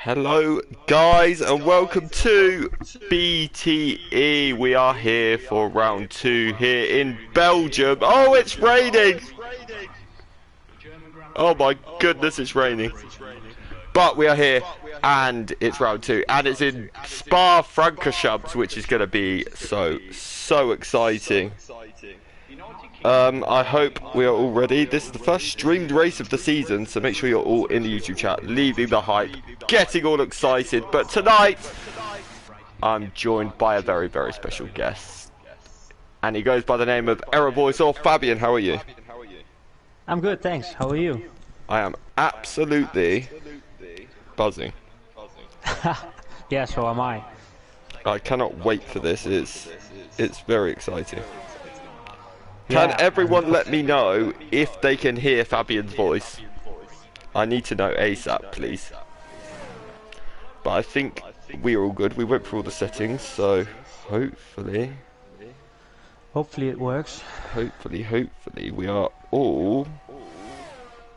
Hello guys and welcome to BTE. We are here for round 2 here in Belgium. Oh, it's raining! Oh my goodness, it's raining. But we are here and it's round 2 and it's in Francochamps, which is going to be so exciting. I hope we are all ready. This is the first streamed race of the season, so make sure you're all in the YouTube chat, leaving the hype, getting all excited. But tonight, I'm joined by a very special guest, and he goes by the name of Error Voice or Fabian. How are you? I'm good, thanks. How are you? I am absolutely buzzing. Yeah, so am I. I cannot wait for this. It's very exciting. Can everyone let me know if they can hear Fabian's voice? I need to know ASAP, please. But I think we're all good. We went through all the settings, so hopefully it works. Hopefully we are all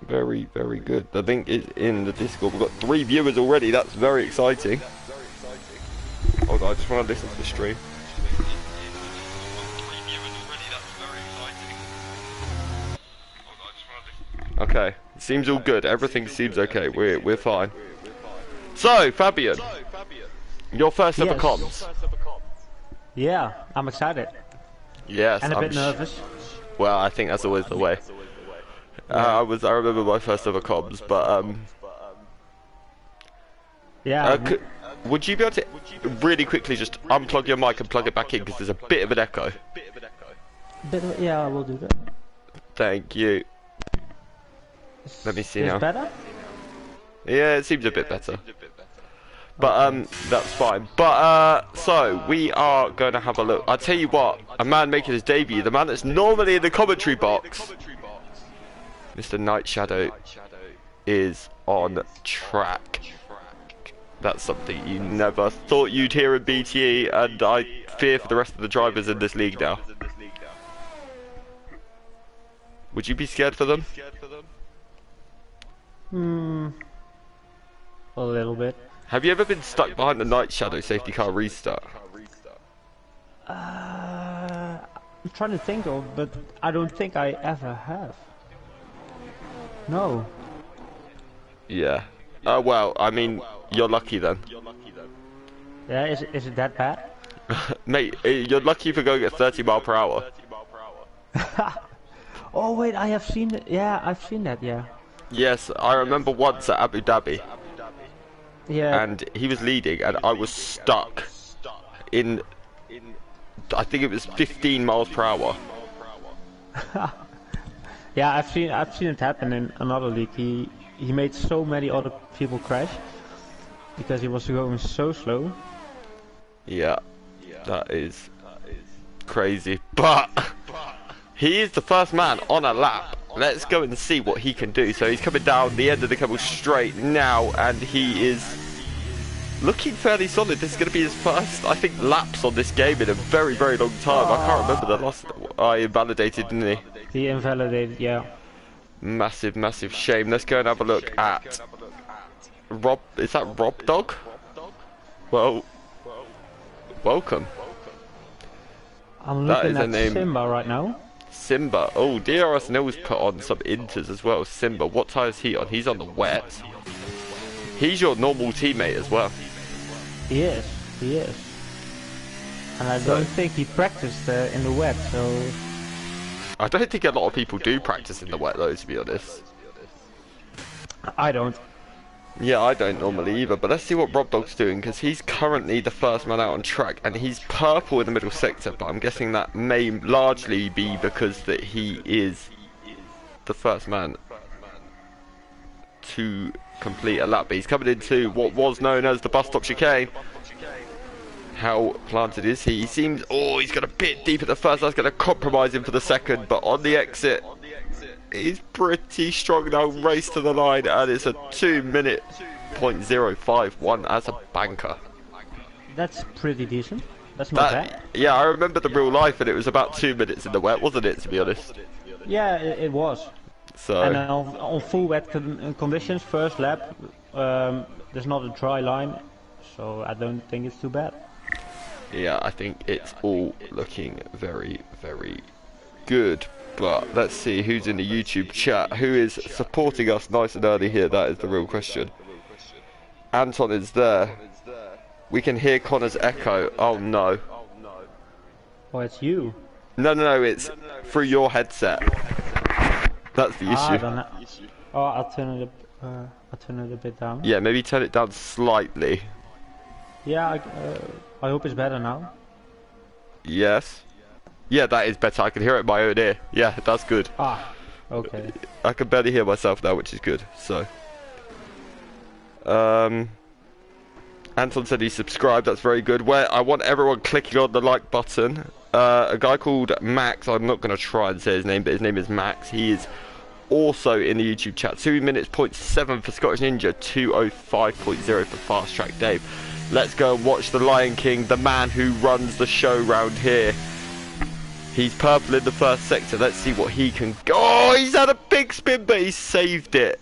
very good. The link is in the Discord. We've got 3 viewers already. That's very exciting. Hold on, I just want to listen to the stream. Okay, seems all good. Everything seems okay. We're fine. So, Fabian, your first ever comms. Yeah, I'm excited. Yes, and a bit nervous. Well, I think that's always the way. I remember my first ever comms, but yeah. Would you be able to really quickly just unplug your mic and plug it back in because there's a bit of an echo? Yeah, I will do that. Thank you. Let me see now. Better? Yeah, it seems a bit better. But that's fine. But so we are going to have a look. I'll tell you what, a man making his debut, the man that's normally in the commentary box, Mr. Night Shadow, is on track. That's something you never thought you'd hear in BTE, and I fear for the rest of the drivers in this league now. Would you be scared for them? A little bit. Have you ever been stuck behind the Night Shadow safety car restart? I'm trying to think of, but I don't think I ever have. No. Yeah. Well, I mean, you're lucky then. Yeah, is it that bad? Mate, you're lucky for going at 30 miles per hour. Oh wait, I have seen it. Yeah, I've seen that. Yeah. Yes, I remember once at Abu Dhabi. Yeah. And he was leading, and I was stuck in, I think it was 15 miles per hour. Yeah, I've seen it happen in another league. He made so many other people crash because he was going so slow. Yeah, that is crazy. But he is the first man on a lap. Let's go and see what he can do. So he's coming down the end of the cable straight now, and he is looking fairly solid. This is going to be his first, I think, laps on this game in a very long time. I can't remember the last. I invalidated, didn't he? He invalidated, yeah. Massive shame. Let's go and have a look at Rob. Is that Rob Dog? Well, welcome. I'm looking at Simba right now. Simba. Oh, DRS Nils put on some inters as well. Simba, what tyre is he on? He's on the wet. He's your normal teammate as well. He is. And I don't think he practiced in the wet, so... I don't think a lot of people do practice in the wet though, to be honest. I don't. Yeah, I don't normally either, but let's see what Rob Dog's doing, because he's currently the first man out on track, and he's purple in the middle sector, but I'm guessing that may largely be because that he is the first man to complete a lap. But he's coming into what was known as the bus stop chicane. How planted is he? He seems, oh, he's got a bit deep at the first, that's going to compromise him for the second, but on the exit, he's pretty strong now, race to the line, and it's a 2-minute .051 as a banker. That's pretty decent. That's not bad. Yeah, I remember the real life, and it was about 2 minutes in the wet, wasn't it, to be honest? Yeah, it was. So. And on full wet conditions, first lap, there's not a dry line, so I don't think it's too bad. Yeah, I think it's all looking very, very good. But let's see who's in the YouTube chat. Who is supporting us nice and early here? That is the real question. Anton is there. We can hear Connor's echo. Oh no. Oh, it's you. No, it's through your headset. That's the issue. Oh, I'll turn it a bit down. Yeah, maybe turn it down slightly. Yeah, I hope it's better now. Yes. Yeah, that is better. I can hear it in my own ear. Yeah, that's good. Ah, okay. I can barely hear myself now, which is good. So. Anton said he subscribed. That's very good. Where I want everyone clicking on the like button. A guy called Max. I'm not going to try and say his name, but his name is Max. He is also in the YouTube chat. 2 minutes, 0.7 for Scottish Ninja. 2:05.0 for Fast Track Dave. Let's go and watch the Lion King, the man who runs the show round here. He's purple in the first sector. Let's see what he can go. Oh, he's had a big spin, but he saved it.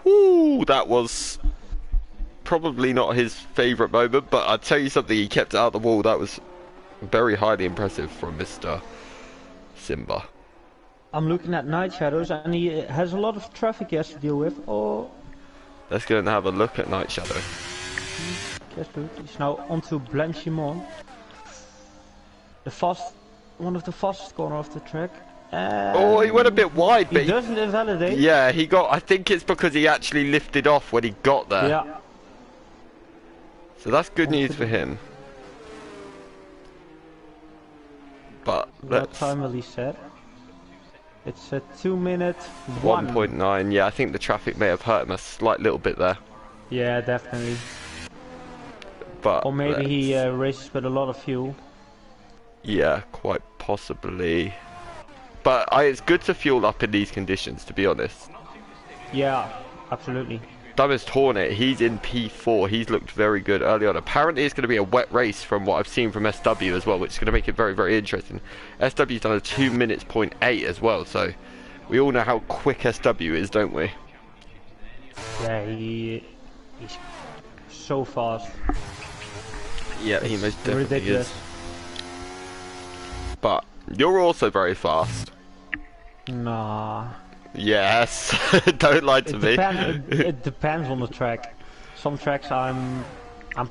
Woo, that was probably not his favourite moment, but I'll tell you something, he kept it out of the wall. That was very highly impressive from Mr. Simba. I'm looking at Night Shadows, and he has a lot of traffic he has to deal with. Oh. Let's go and have a look at Night Shadow. He's now onto Blanchimont. One of the fastest corner of the track. Oh, he went a bit wide, but he doesn't invalidate. Yeah, he got. I think it's because he actually lifted off when he got there. Yeah. So that's good news for him. But what time will he set? It's a 2 minute 1.9. Yeah, I think the traffic may have hurt him a slight little bit there. Yeah, definitely. But or maybe he races with a lot of fuel. Yeah, quite possibly. But it's good to fuel up in these conditions, to be honest. Yeah, absolutely. Dumbest Hornet, he's in P4. He's looked very good early on. Apparently it's going to be a wet race from what I've seen from SW as well, which is going to make it very, very interesting. SW's done a 2 minutes 0.8 as well, so we all know how quick SW is, don't we? Yeah, he's so fast. Yeah, he most definitely ridiculous. is. But you're also very fast. Nah. Yes, don't lie to me. It depends on the track. Some tracks I'm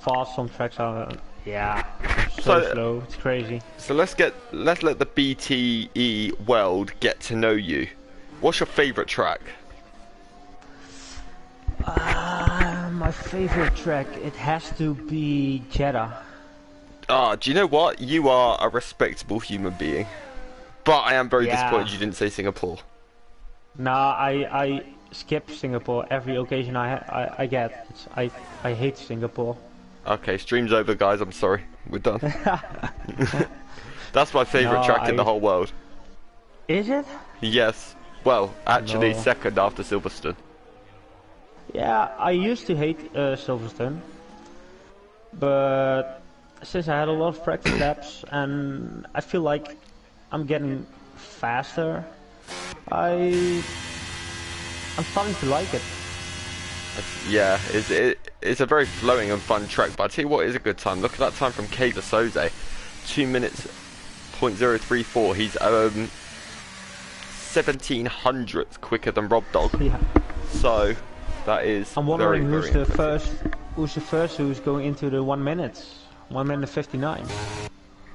fast, some tracks are so slow. It's crazy. So let's let the BTE world get to know you. What's your favourite track? My favourite track, it has to be Jeddah. Do you know what? You are a respectable human being. But I am very disappointed you didn't say Singapore. Nah, I skip Singapore every occasion I get. I hate Singapore. Okay, stream's over, guys. I'm sorry. We're done. That's my favourite track in the whole world. Is it? Yes. Well, actually, second after Silverstone. Yeah, I used to hate Silverstone, but since I had a lot of practice laps and I feel like I'm getting faster, I'm starting to like it. Yeah, it's a very flowing and fun track, but I tell you what is a good time. Look at that time from Kayla Soze. 2 minutes 0.034. He's 1700ths quicker than Rob Dog. Yeah. So that is I'm wondering very, who's very the first who's going into the 1 minute. 1 minute 59.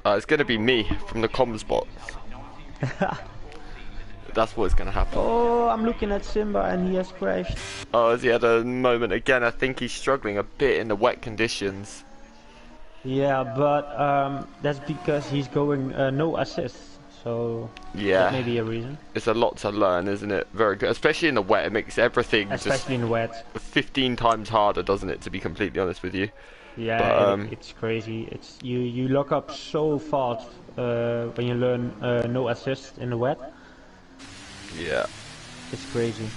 It's going to be me from the comms box. That's what's going to happen. Oh, I'm looking at Simba and he has crashed. Oh, has he had a moment again? I think he's struggling a bit in the wet conditions. Yeah, but that's because he's going no assist. So yeah, that may be a reason. It's a lot to learn, isn't it? Very good, especially in the wet. It makes everything especially in the wet 15 times harder, doesn't it? To be completely honest with you. Yeah, but, it's crazy. It's you lock up so fast when you learn no assist in the wet. Yeah. It's crazy.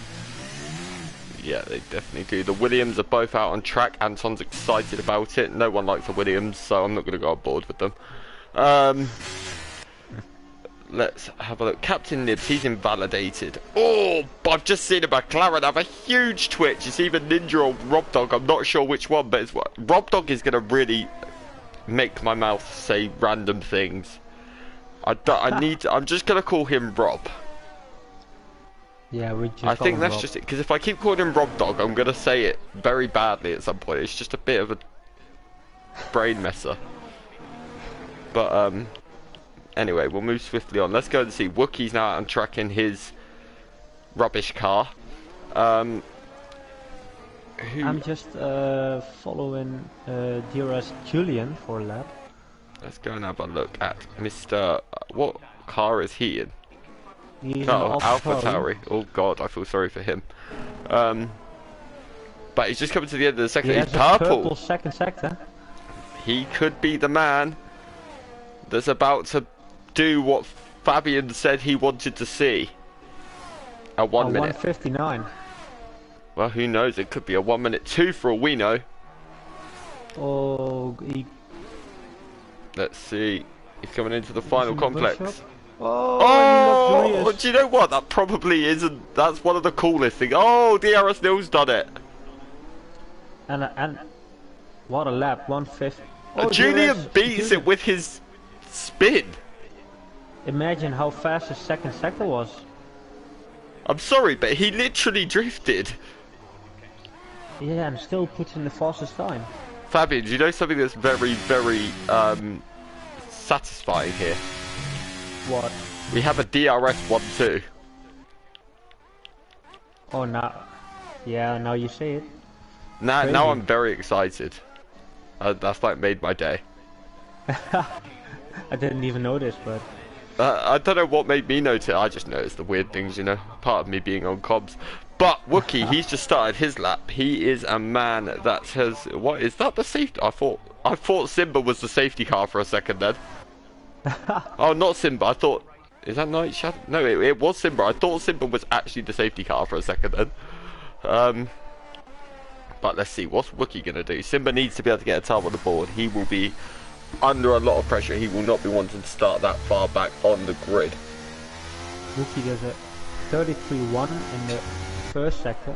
Yeah, they definitely do. The Williams are both out on track. Anton's excited about it. No one likes the Williams, so I'm not going to go on board with them. let's have a look. Captain Nibs, he's invalidated. Oh, I've just seen a McLaren have a huge twitch. It's either Ninja or Rob Dog. I'm not sure which one, but it's what Rob Dog is going to really make my mouth say random things. I'm just going to call him Rob. Yeah, we just. I think that's just it. Because if I keep calling him Rob Dog, I'm going to say it very badly at some point. It's just a bit of a brain messer. But anyway, we'll move swiftly on. Let's go and see. Wookie's now out and tracking his rubbish car. I'm just following DRS Julian for a lap. Let's go and have a look at Mr. What car is he in? He's oh, AlphaTauri. Oh God, I feel sorry for him. But he's just coming to the end of the second. He He's has purple. a purple second sector. He could be the man that's about to do what Fabian said he wanted to see. A 1 minute. 1:59. Well, who knows? It could be a 1:02 for all we know. Oh, Let's see. He's coming into the final complex. Oh, do you know what? That probably isn't. That's one of the coolest things. Oh, DRS Nils done it. And what a lap, 1:50. Oh, Julian beats it with his spin. Imagine how fast his second sector was. I'm sorry, but he literally drifted. Yeah, and still puts in the fastest time. Fabian, do you know something that's very, very satisfying here? What? We have a DRS 1-2. Oh, now. Yeah, now you say it. Now I'm very excited. That's like made my day. I didn't even notice, but... I don't know what made me notice. I just noticed the weird things, you know. Part of me being on comms. But Wookie, he's just started his lap. He is a man that has... What is that? The safety? I thought Simba was the safety car for a second then. Oh, not Simba. I thought... Is that Night Shadow? No, it was Simba. I thought Simba was actually the safety car for a second then. But let's see. What's Wookie going to do? Simba needs to be able to get a time on the board. He will be under a lot of pressure. He will not be wanting to start that far back on the grid. Wookie does a 33-1 in the first sector.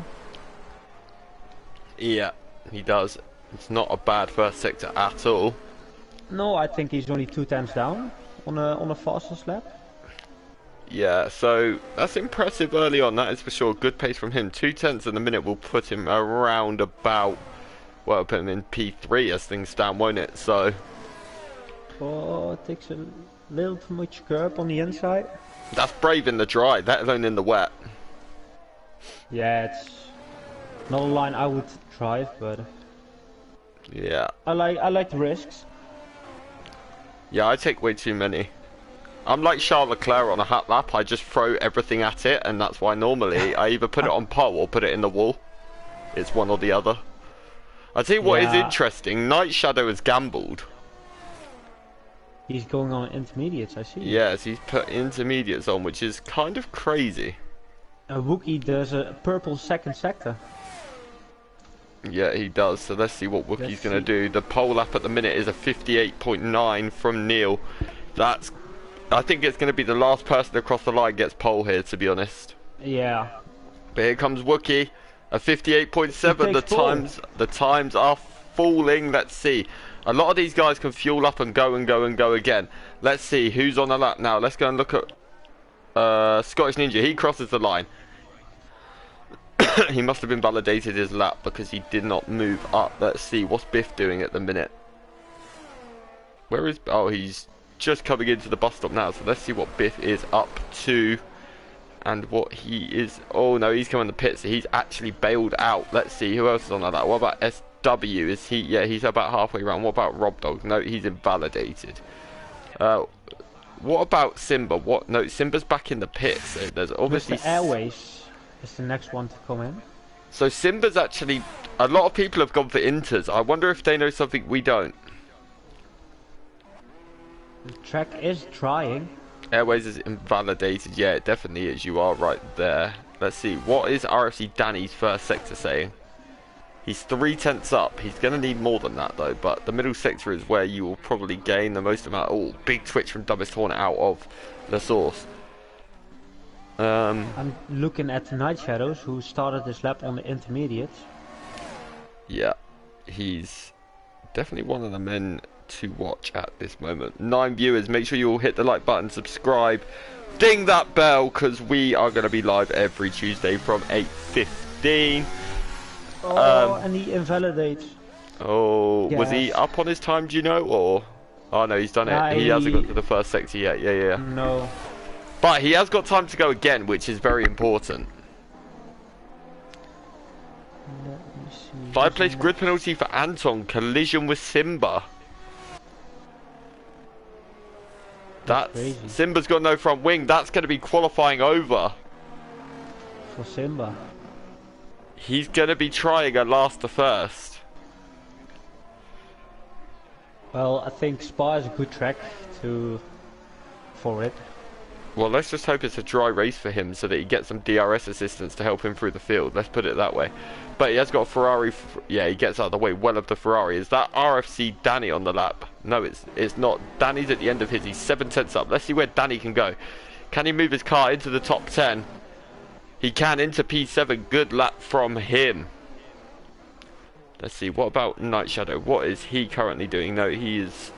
Yeah, he does. It's not a bad first sector at all. No, I think he's only 2 times down on a fastest lap. Yeah, so that's impressive early on, that is for sure. Good pace from him. 2/10 in a minute will put him around about, well, put him in P3 as things stand, won't it? So. Oh, it takes a little too much curb on the inside. That's brave in the dry, let alone in the wet. Yeah, it's not a line I would drive, but yeah, I like the risks. Yeah, I take way too many. I'm like Charles Leclerc on a hat lap. I just throw everything at it, and that's why normally I either put it on pole or put it in the wall. It's one or the other. I tell you what is interesting. Night Shadow has gambled. He's going on intermediates, I see. Yes, he's put intermediates on, which is kind of crazy. A Wookie does a purple second sector. Yeah, he does. So let's see what Wookie's going to do. The pole lap at the minute is a 58.9 from Neil. I think it's going to be the last person across the line gets pole here, to be honest. Yeah. But here comes Wookie, a 58.7. The times are falling. Let's see. A lot of these guys can fuel up and go and go and go again. Let's see who's on the lap now. Let's go and look at Scottish Ninja. He crosses the line. He must have invalidated his lap because he did not move up. Let's see, what's Biff doing at the minute? Where is... Oh, he's just coming into the bus stop now. So let's see what Biff is up to. And what he is... Oh, no, he's coming to the pits. So he's actually bailed out. Let's see, who else is on that? What about SW? Is he... Yeah, he's about halfway around. What about Rob Dog? No, he's invalidated. What about Simba? What? No, Simba's back in the pits. So there's obviously... Mr. Airways is the next one to come in. So Simba's actually... A lot of people have gone for Inters. I wonder if they know something we don't. The track is trying. Airways is invalidated. Yeah, it definitely is. You are right there. Let's see. What is RFC Danny's first sector saying? He's 3/10 up. He's going to need more than that though, but the middle sector is where you will probably gain the most amount. Oh, big twitch from Dumbest Hornet out of the source. I'm looking at Night Shadows, who started this lap on the intermediates. Yeah, he's definitely one of the men to watch at this moment. 9 viewers, make sure you all hit the like button, subscribe, ding that bell, because we are going to be live every Tuesday from 8:15. Oh, and he invalidates. Oh, yes. Was he up on his time, do you know, or? Oh no, he's done it. He hasn't got to the first sector yet, yeah. No. But he has got time to go again, which is very important. Let me see. 5 place grid penalty for Anton, collision with Simba. That's Simba's got no front wing. That's going to be qualifying over for Simba. He's going to be trying a last to first. Well, I think Spa is a good track for it. Well, let's just hope it's a dry race for him so that he gets some DRS assistance to help him through the field. Let's put it that way. But he has got a Ferrari. Yeah, he gets out of the way well of the Ferrari. Is that RFC Danny on the lap? No, it's not. Danny's at the end of his. He's 7/10 up. Let's see where Danny can go. Can he move his car into the top 10? He can, into P7. Good lap from him. Let's see. What about Night Shadow? What is he currently doing? No, he is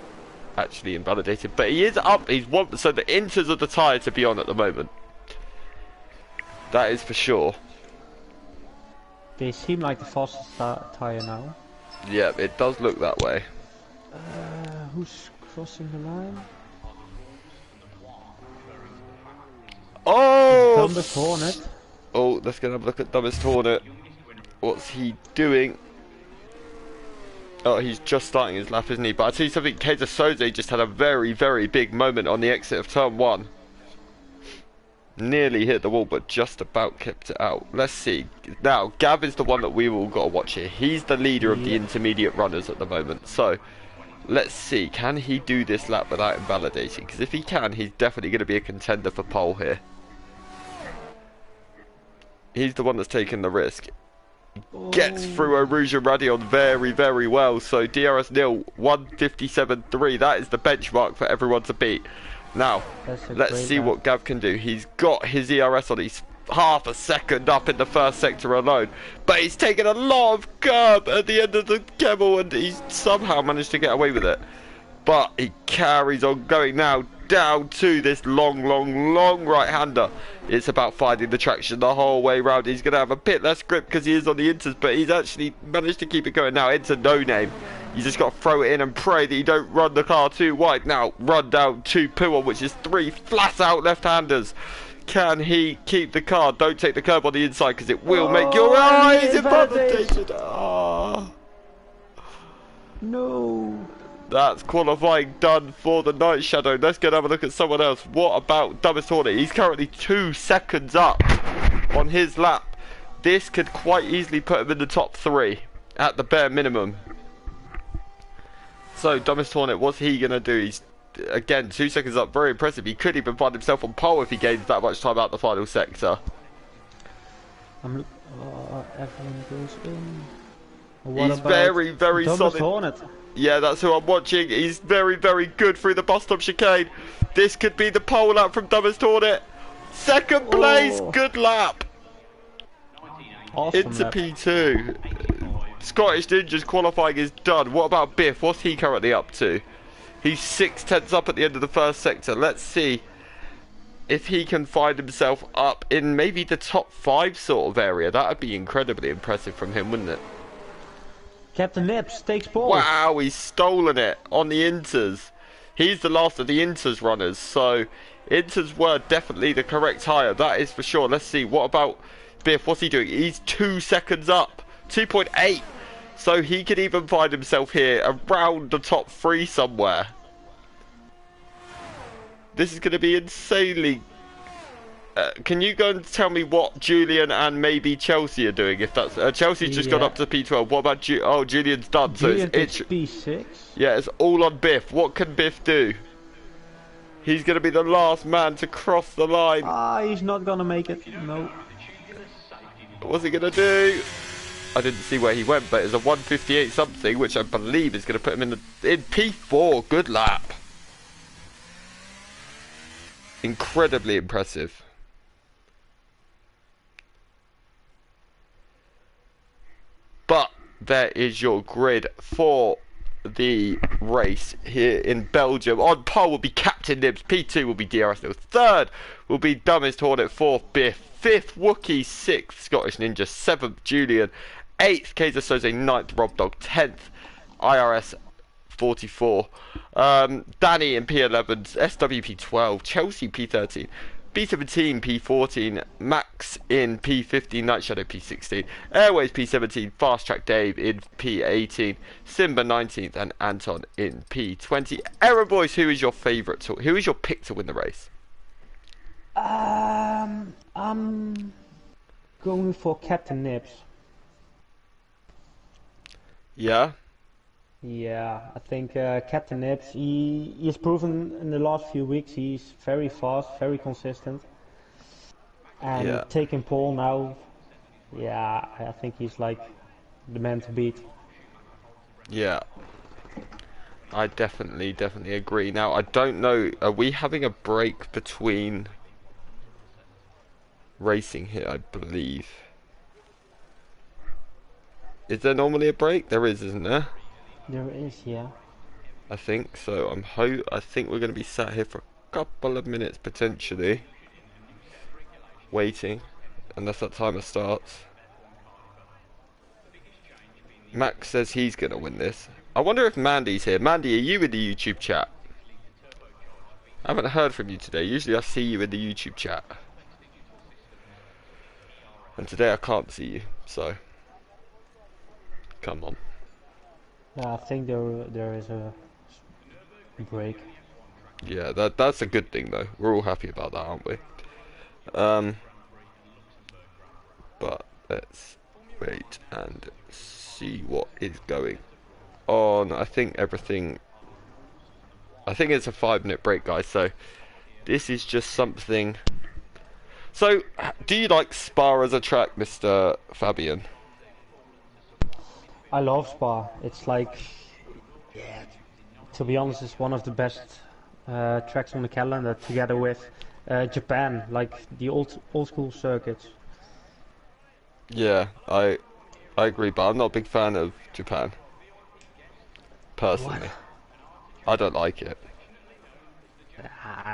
actually invalidated, but he is up. He's one, so the inters are the tyre to be on at the moment. That is for sure. They seem like the fastest tyre now. Yeah, it does look that way. Who's crossing the line? Oh! Dumbest Hornet. Oh, let's go have a look at Dumbest Hornet. What's he doing? Oh, he's just starting his lap, isn't he? But I'll tell you something, Keza Soze just had a very, very big moment on the exit of turn 1. Nearly hit the wall, but just about kept it out. Let's see. Now, Gav is the one that we all got to watch here. He's the leader of the intermediate runners at the moment. So, let's see. Can he do this lap without invalidating? Because if he can, he's definitely going to be a contender for pole here. He's the one that's taking the risk. Gets through Rouge and Radion very, very well. So DRS nil, 1:57.3. That is the benchmark for everyone to beat. Now, let's see what Gav can do. He's got his ERS on. He's half a second up in the first sector alone. But he's taken a lot of curb at the end of the Kemmel, and he's somehow managed to get away with it. But he carries on going now down to this long right-hander. It's about finding the traction the whole way round. He's going to have a bit less grip because he is on the inters, but he's actually managed to keep it going now. Into no name. You just got to throw it in and pray that you don't run the car too wide. Now, run down to Puon, which is 3 flat-out left-handers. Can he keep the car? Don't take the curb on the inside because it will make your eyes invalidated. Oh. No. That's qualifying done for the Night Shadow. Let's go and have a look at someone else. What about Dumbest Hornet? He's currently 2 seconds up on his lap. This could quite easily put him in the top 3 at the bare minimum. So, Dumbest Hornet, what's he going to do? He's, again, 2 seconds up. Very impressive. He could even find himself on pole if he gains that much time out the final sector. Everyone goes in. He's very, very solid. Hornet. Yeah, that's who I'm watching. He's very, very good through the bus stop chicane. This could be the pole lap from Dumbest Hornet. Second place, good lap. Awesome into lap. P2. Scottish Ninja's qualifying is done. What about Biff? What's he currently up to? He's 6/10 up at the end of the first sector. Let's see if he can find himself up in maybe the top 5 sort of area. That would be incredibly impressive from him, wouldn't it? Captain Nips takes pole. Wow, he's stolen it on the inters. He's the last of the inters runners, so inters were definitely the correct tyre, that is for sure. Let's see, what about Biff? What's he doing? He's 2 seconds up, 2.8. So he could even find himself here around the top 3 somewhere. This is going to be insanely... can you go and tell me what Julian and maybe Chelsea are doing? If that's Chelsea's just gone up to P12. What about Julian's done? Julian So it's P6. Yeah, it's all on Biff. What can Biff do? He's going to be the last man to cross the line. Ah, he's not gonna make it. No. What's he going to do? I didn't see where he went, but it's a 158 something, which I believe is going to put him in P4. Good lap. Incredibly impressive. But there is your grid for the race here in Belgium. On pole will be Captain Nibs, P2 will be DRS Nils, third will be Dumbest Hornet, fourth Biff, fifth Wookie, sixth Scottish Ninja, seventh Julian, eighth Kaiser Soze, ninth Rob Dog, 10th IRS 44, Danny in P11, SWP 12, Chelsea P13, B17 P14, Max in P15, Night Shadow P16, Airways P17, Fast Track Dave in P18, Simba 19th, and Anton in P20. Error Boys, who is your favourite? Who is your pick to win the race? I'm going for Captain Nibs. Yeah? Yeah, I think Captain Nibs, he has proven in the last few weeks he's very fast, very consistent. And taking pole now, yeah, I think he's like the man to beat. Yeah. I definitely agree. Now, I don't know, are we having a break between racing here, I believe? Is there normally a break? There is, isn't there? There is, yeah. I think so. I think we're going to be sat here for a couple of minutes potentially, waiting, unless that timer starts. Max says he's going to win this. I wonder if Mandy's here. Mandy, are you in the YouTube chat? I haven't heard from you today. Usually I see you in the YouTube chat, and today I can't see you. So, come on. Yeah, I think there is a break. Yeah, that's a good thing though. We're all happy about that, aren't we? But let's wait and see what is going on. I think it's a 5-minute break, guys. So this is just something. So, do you like Spa as a track, Mr. Fabian? I love Spa. It's like, yeah, to be honest, it's one of the best tracks on the calendar, together with Japan, like the old school circuits. Yeah, I agree, but I'm not a big fan of Japan. Personally, I don't like it.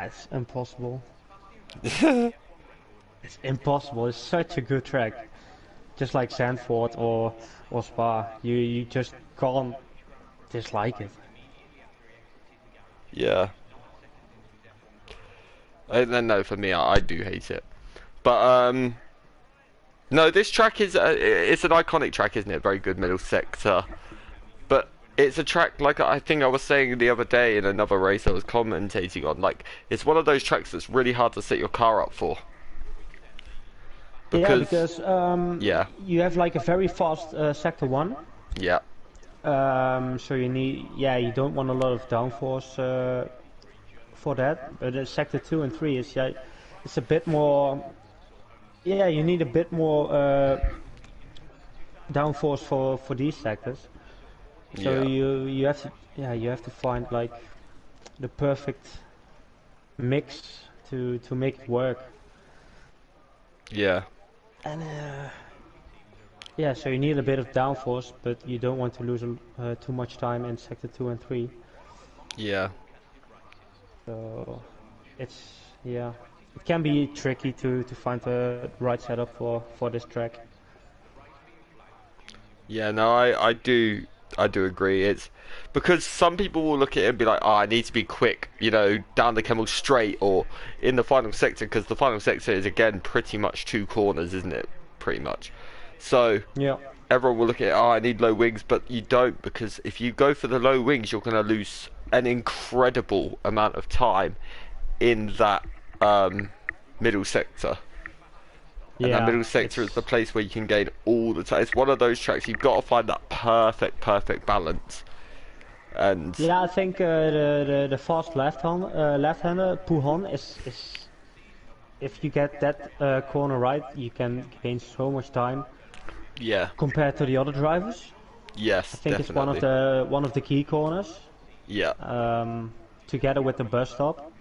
It's impossible. It's impossible. It's such a good track, just like Zandvoort or Spa. You just can't dislike it. Yeah. No, for me, I do hate it. But no, this track is it's an iconic track, isn't it? Very good middle sector. But it's a track, like I think I was saying the other day in another race I was commentating on, like it's one of those tracks that's really hard to set your car up for. Because you have like a very fast sector 1. Yeah. So you don't want a lot of downforce for that. But sector 2 and 3 is it's a bit more. Yeah, you need a bit more downforce for these sectors. So you have to find like the perfect mix to make it work. Yeah. And so you need a bit of downforce, but you don't want to lose too much time in sector 2 and 3. Yeah. So it can be tricky to find the right setup for this track. Yeah, no, I do agree. It's because some people will look at it and be like, oh, I need to be quick, down the Kemmel straight or in the final sector, because the final sector is again pretty much 2 corners, isn't it? Pretty much. So yeah, everyone will look at it, oh, I need low wings, but you don't, because if you go for the low wings, you're going to lose an incredible amount of time in that middle sector. And that middle sector is the place where you can gain all the time. It's one of those tracks, you've got to find that perfect balance. And yeah, I think the fast left-hander Puhan is if you get that corner right, you can gain so much time. Yeah. compared to the other drivers. Yes, I think definitely. it's one of the key corners. Yeah. Together with the bus stop,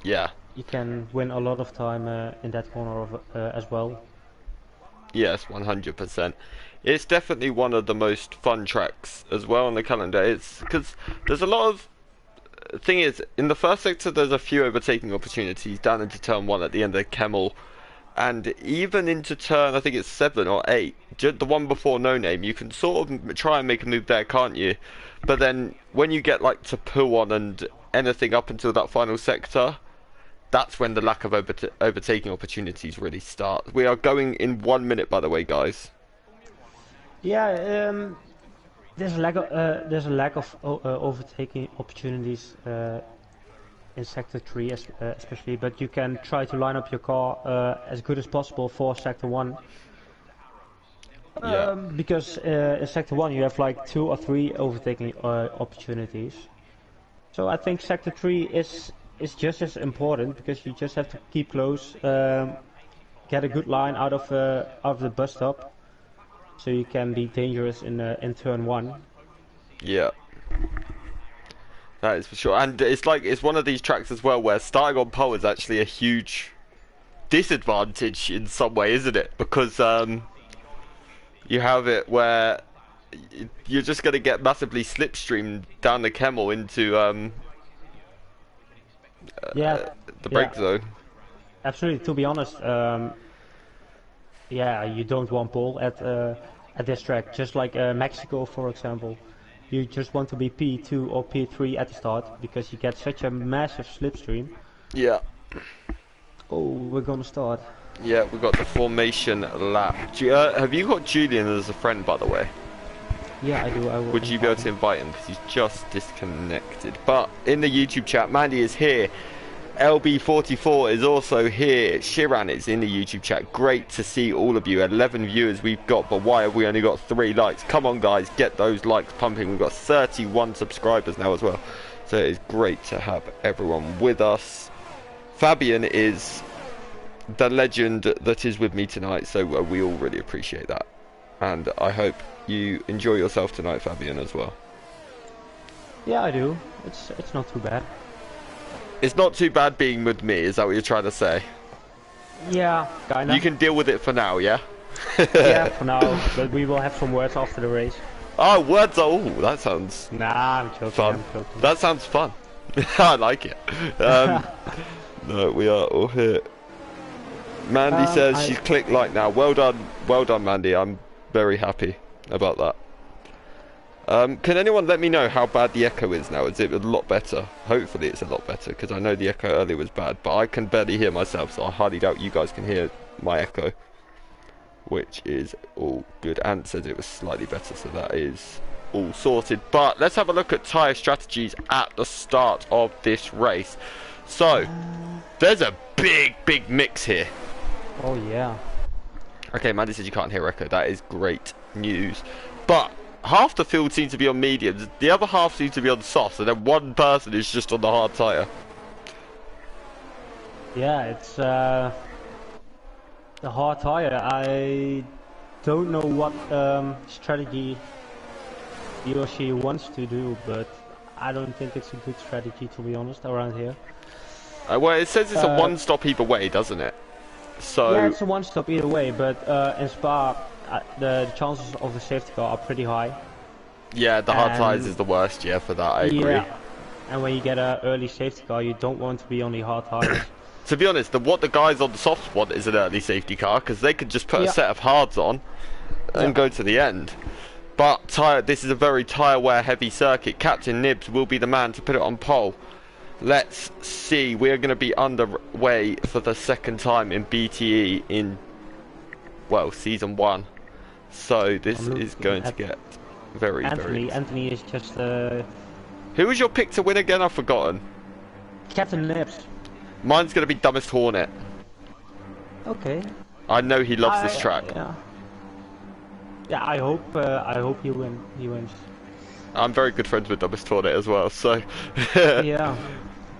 Yeah. you can win a lot of time in that corner as well. Yes, 100%. It's definitely one of the most fun tracks as well on the calendar. It's because there's a lot of thing is in the first sector there's a few overtaking opportunities down into turn 1 at the end of Kemmel, and even into turn I think it's 7 or 8, the one before No Name, you can sort of try and make a move there, can't you? But then when you get like to Puon and anything up until that final sector, that's when the lack of overtaking opportunities really start. We are going in 1 minute, by the way, guys. Yeah, there's a lack of overtaking opportunities in Sector 3 especially, but you can try to line up your car as good as possible for Sector 1. Yeah. Because in Sector 1 you have like 2 or 3 overtaking opportunities. So I think Sector 3 is just as important, because you just have to keep close, get a good line out of the bus stop, so you can be dangerous in turn 1. Yeah. That is for sure. And it's one of these tracks as well where starting on pole is actually a huge disadvantage in some way, isn't it? Because you have it where you're just going to get massively slipstreamed down the Kemmel into the brake zone. Absolutely. To be honest, yeah, you don't want pole at this track. Just like Mexico, for example, you just want to be P2 or P3 at the start, because you get such a massive slipstream. Yeah. Oh, we're gonna start. Yeah, we got the formation lap. Have you got Julian as a friend, by the way? Yeah, I do. I will. Would you be able to invite him? Because he's just disconnected. But in the YouTube chat, Mandy is here. LB44 is also here. Shiran is in the YouTube chat. Great to see all of you. 11 viewers we've got, but why have we only got 3 likes? Come on, guys, get those likes pumping. We've got 31 subscribers now as well. So it is great to have everyone with us. Fabian is the legend that is with me tonight, so we all really appreciate that. And I hope you enjoy yourself tonight, Fabian, as well. Yeah, I do. It's not too bad. It's not too bad being with me, is that what you're trying to say? Yeah, kinda. You can deal with it for now, yeah? Yeah, for now, but we will have some words after the race. Oh, words are... Oh, that sounds Nah, I'm joking. fun. I'm joking. That sounds fun. I like it. No, we are all here. Mandy says she's clicked like now. Well done, Mandy. I'm very happy about that. Can anyone let me know how bad the echo is now? Is it a lot better? Hopefully it's a lot better, because I know the echo earlier was bad, but I can barely hear myself, so I highly doubt you guys can hear my echo, which is all good. Ant says it was slightly better, so that is all sorted. But let's have a look at tyre strategies at the start of this race. So there's a big mix here. Oh yeah. Okay, Mandy says you can't hear echo. That is great news. But half the field seems to be on mediums, the other half seems to be on softs, and then one person is just on the hard tyre. Yeah, it's the hard tyre. I don't know what strategy he or she wants to do, but I don't think it's a good strategy, to be honest, around here. Well, it says it's a one-stop either way, doesn't it? So yeah, it's a one-stop either way, but in Spa, the chances of a safety car are pretty high. Yeah, the hard tyres is the worst, yeah, for that, I agree. Yeah, and when you get an early safety car, you don't want to be on the hard tyres. To be honest, what the guys on the softs want is an early safety car, because they could just put a set of hards on and go to the end. But this is a very tyre-wear heavy circuit. Captain Nibs will be the man to put it on pole. Let's see, we're going to be underway for the second time in BTE in, well, Season 1. So this is going to get very... Anthony is just... Who was your pick to win again? I've forgotten. Captain Nibs. Mine's going to be Dumbest Hornet. Okay. I know he loves this track. Yeah, I hope he wins. I'm very good friends with Dumbest Hornet as well, so... Yeah.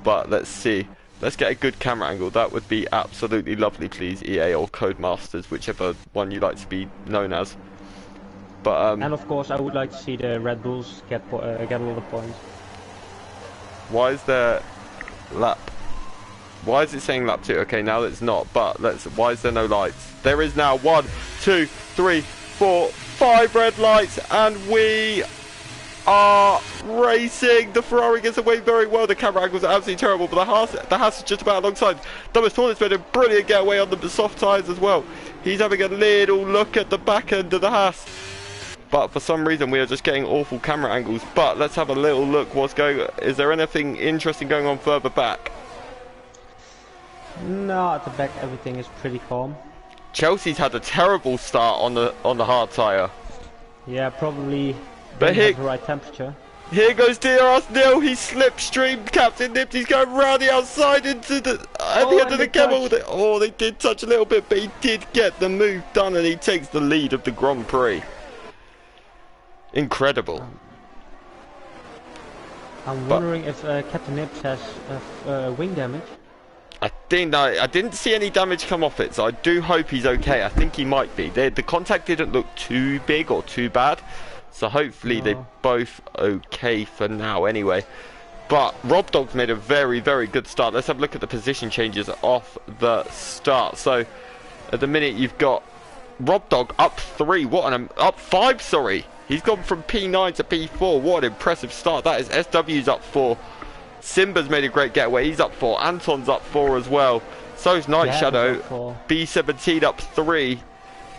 But let's see. Let's get a good camera angle. That would be absolutely lovely, please, EA or Codemasters, whichever one you like to be known as. But and of course, I would like to see the Red Bulls get a lot of points. why is there lap? Why is it saying lap 2? Okay, now it's not. But why is there no lights? There is now 1, 2, 3, 4, 5 red lights, and we are racing. The Ferrari gets away very well. The camera angles are absolutely terrible, but the Haas is just about alongside. Thomas Torn's made a brilliant getaway on the soft tyres as well. He's having a little look at the back end of the Haas. But for some reason we are just getting awful camera angles. But let's have a little look what's going. Is there anything interesting going on further back? No, at the back everything is pretty calm. Chelsea's had a terrible start on the hard tyre. Yeah, probably but didn't have the right temperature. Here goes DRS Neil. He slipstreamed Captain Nips. He's going round the outside into the at the end of the camera. Oh, they did touch a little bit, but he did get the move done, and he takes the lead of the Grand Prix. Incredible. I'm wondering if Captain Nips has wing damage. I didn't see any damage come off it, so I do hope he's okay. I think he might be. The contact didn't look too big or too bad, so hopefully they're both okay for now anyway. But Rob Dog's made a very, very good start. Let's have a look at the position changes off the start. So at the minute you've got Rob Dog up 3. Up 5, sorry. He's gone from P9 to P4. What an impressive start. That is SW's up 4. Simba's made a great getaway. He's up 4. Anton's up 4 as well. So's Night Shadow. B17 up 3.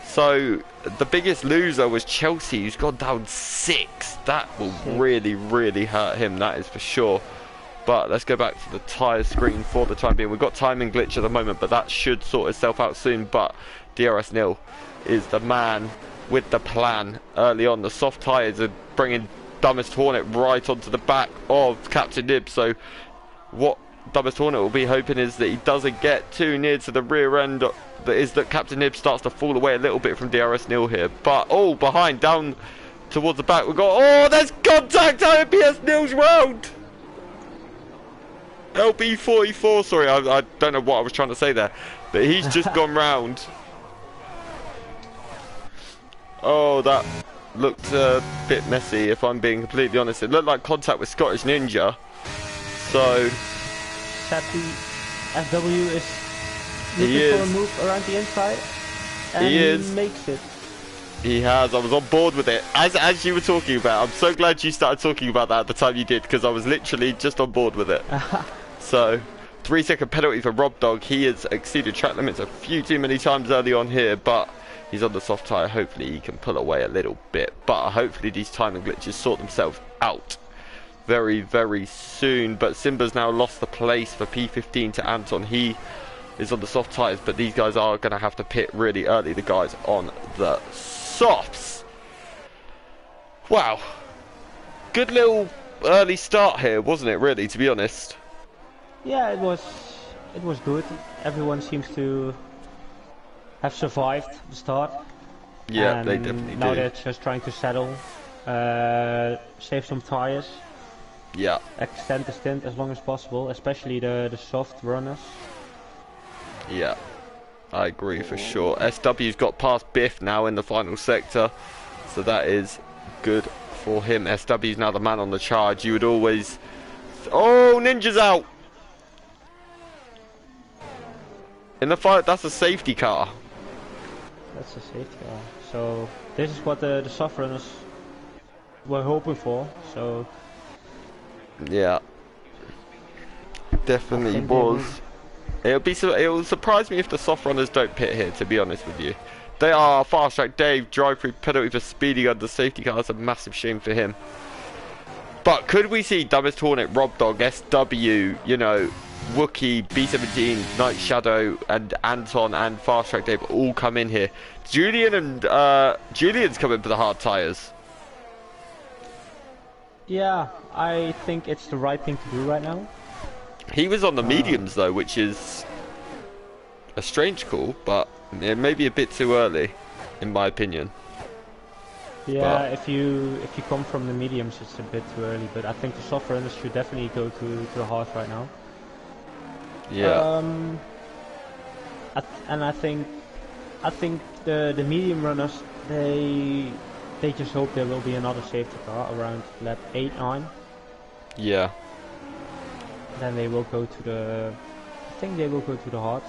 So the biggest loser was Chelsea, who's gone down 6. That will really, really hurt him. That is for sure. But let's go back to the tyre screen for the time being. We've got timing glitch at the moment, but that should sort itself out soon. But DRS Nil is the man with the plan early on. The soft tyres are bringing Dumbest Hornet right onto the back of Captain Nib. So what Dumbest Hornet will be hoping is that he doesn't get too near to the rear end. That is that Captain Nib starts to fall away a little bit from DRS Nil here. But oh, behind, down towards the back, we've got, oh, there's contact out PS Nil's round. LB44, sorry, I don't know what I was trying to say there, but he's just gone round. Oh, that looked a bit messy, if I'm being completely honest. It looked like contact with Scottish Ninja. So sadly, FW is looking for a move around the inside, and he makes it. He has. I was on board with it. As you were talking about, I'm so glad you started talking about that at the time you did, because I was literally just on board with it. So 3-second penalty for Rob Dog. He has exceeded track limits a few too many times early on here, but he's on the soft tyre. Hopefully he can pull away a little bit, but hopefully these timing glitches sort themselves out very, very soon. But Simba's now lost the place for P15 to Anton. He is on the soft tyres, but these guys are going to have to pit really early, the guys on the softs. Wow, good little early start here, wasn't it, really, to be honest? Yeah, it was good. Everyone seems to have survived the start. Yeah, they definitely now do. they're just trying to settle, save some tires. Yeah. Extend the stint as long as possible, especially the soft runners. Yeah, I agree for sure. SW's got past Biff now in the final sector, so that is good for him. SW's now the man on the charge. You would always... Oh, Ninja's out! In the fight, that's a safety car. That's a safety car. So this is what the soft runners were hoping for. So yeah, definitely was. It'll surprise me if the soft runners don't pit here, to be honest with you. They are fast track Dave, drive through penalty for speeding under safety car. That's a massive shame for him. But could we see Dumbest Hornet, Rob Dog, SW, you know, Wookie, B17, Night Shadow, and Anton and Fast Track Dave all come in here? Julian's coming for the hard tyres. Yeah, I think it's the right thing to do right now. He was on the mediums though, which is a strange call, but it may be a bit too early, in my opinion. Yeah, but if you come from the mediums, it's a bit too early. But I think the soft runners should definitely go to the hards right now. Yeah. And I think the medium runners they just hope there will be another safety car around lap 8, 9. Yeah. Then they will go to the. I think they will go to the hards.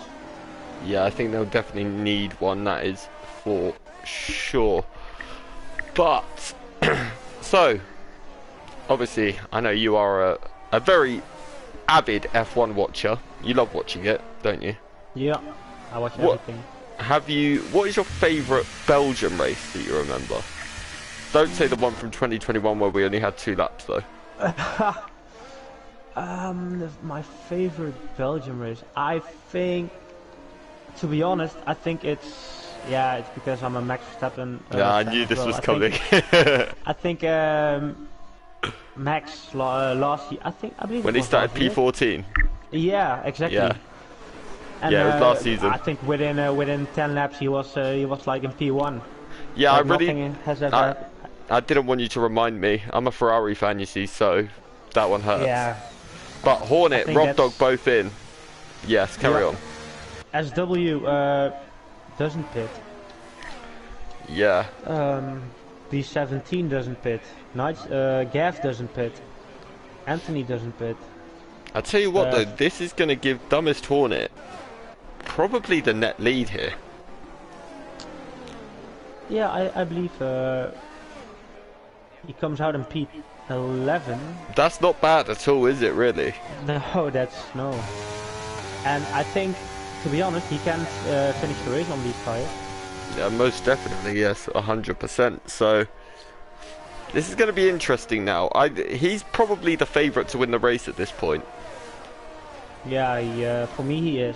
Yeah, I think they'll definitely need one, that is for sure. But, so, obviously, I know you are a very avid F1 watcher. You love watching it, don't you? Yeah, I watch everything. What is your favourite Belgium race that you remember? Don't say the one from 2021 where we only had 2 laps, though. My favorite Belgium race, I think, to be honest, I think it's because I'm a Max Verstappen. Yeah, I fan knew as this well. was coming. I think Max last year. I believe When it he was started last year. P14. Yeah, exactly. Yeah. And, Yeah, it was last season. I think within 10 laps he was like in P1. Yeah, like I really. nothing has ever. I didn't want you to remind me. I'm a Ferrari fan, you see, so that one hurts. Yeah. But Hornet, Rob Dog both in. Yes, carry on. SW doesn't pit. Yeah. B17 doesn't pit. Gav doesn't pit. Anthony doesn't pit. I tell you what though, this is going to give Dumbest Hornet probably the net lead here. Yeah, I believe he comes out in P11. That's not bad at all, is it really? No, no. And I think, to be honest, he can finish the race on these tires. Yeah, most definitely, yes, 100%. So this is going to be interesting now. He's probably the favourite to win the race at this point. Yeah, for me he is.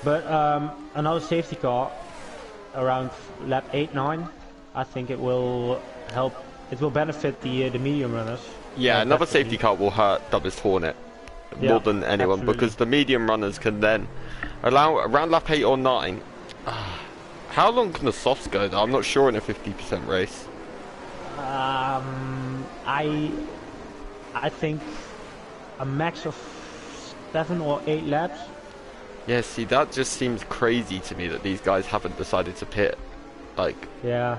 But another safety car around lap 8, 9, I think it will help. It will benefit the medium runners. Yeah, another safety car will hurt Dumbest Hornet more than anyone, because the medium runners can then allow around lap 8 or 9. How long can the softs go though? I'm not sure in a 50% race. I think a max of 7 or 8 laps. Yeah, see, that just seems crazy to me that these guys haven't decided to pit. Like. Yeah.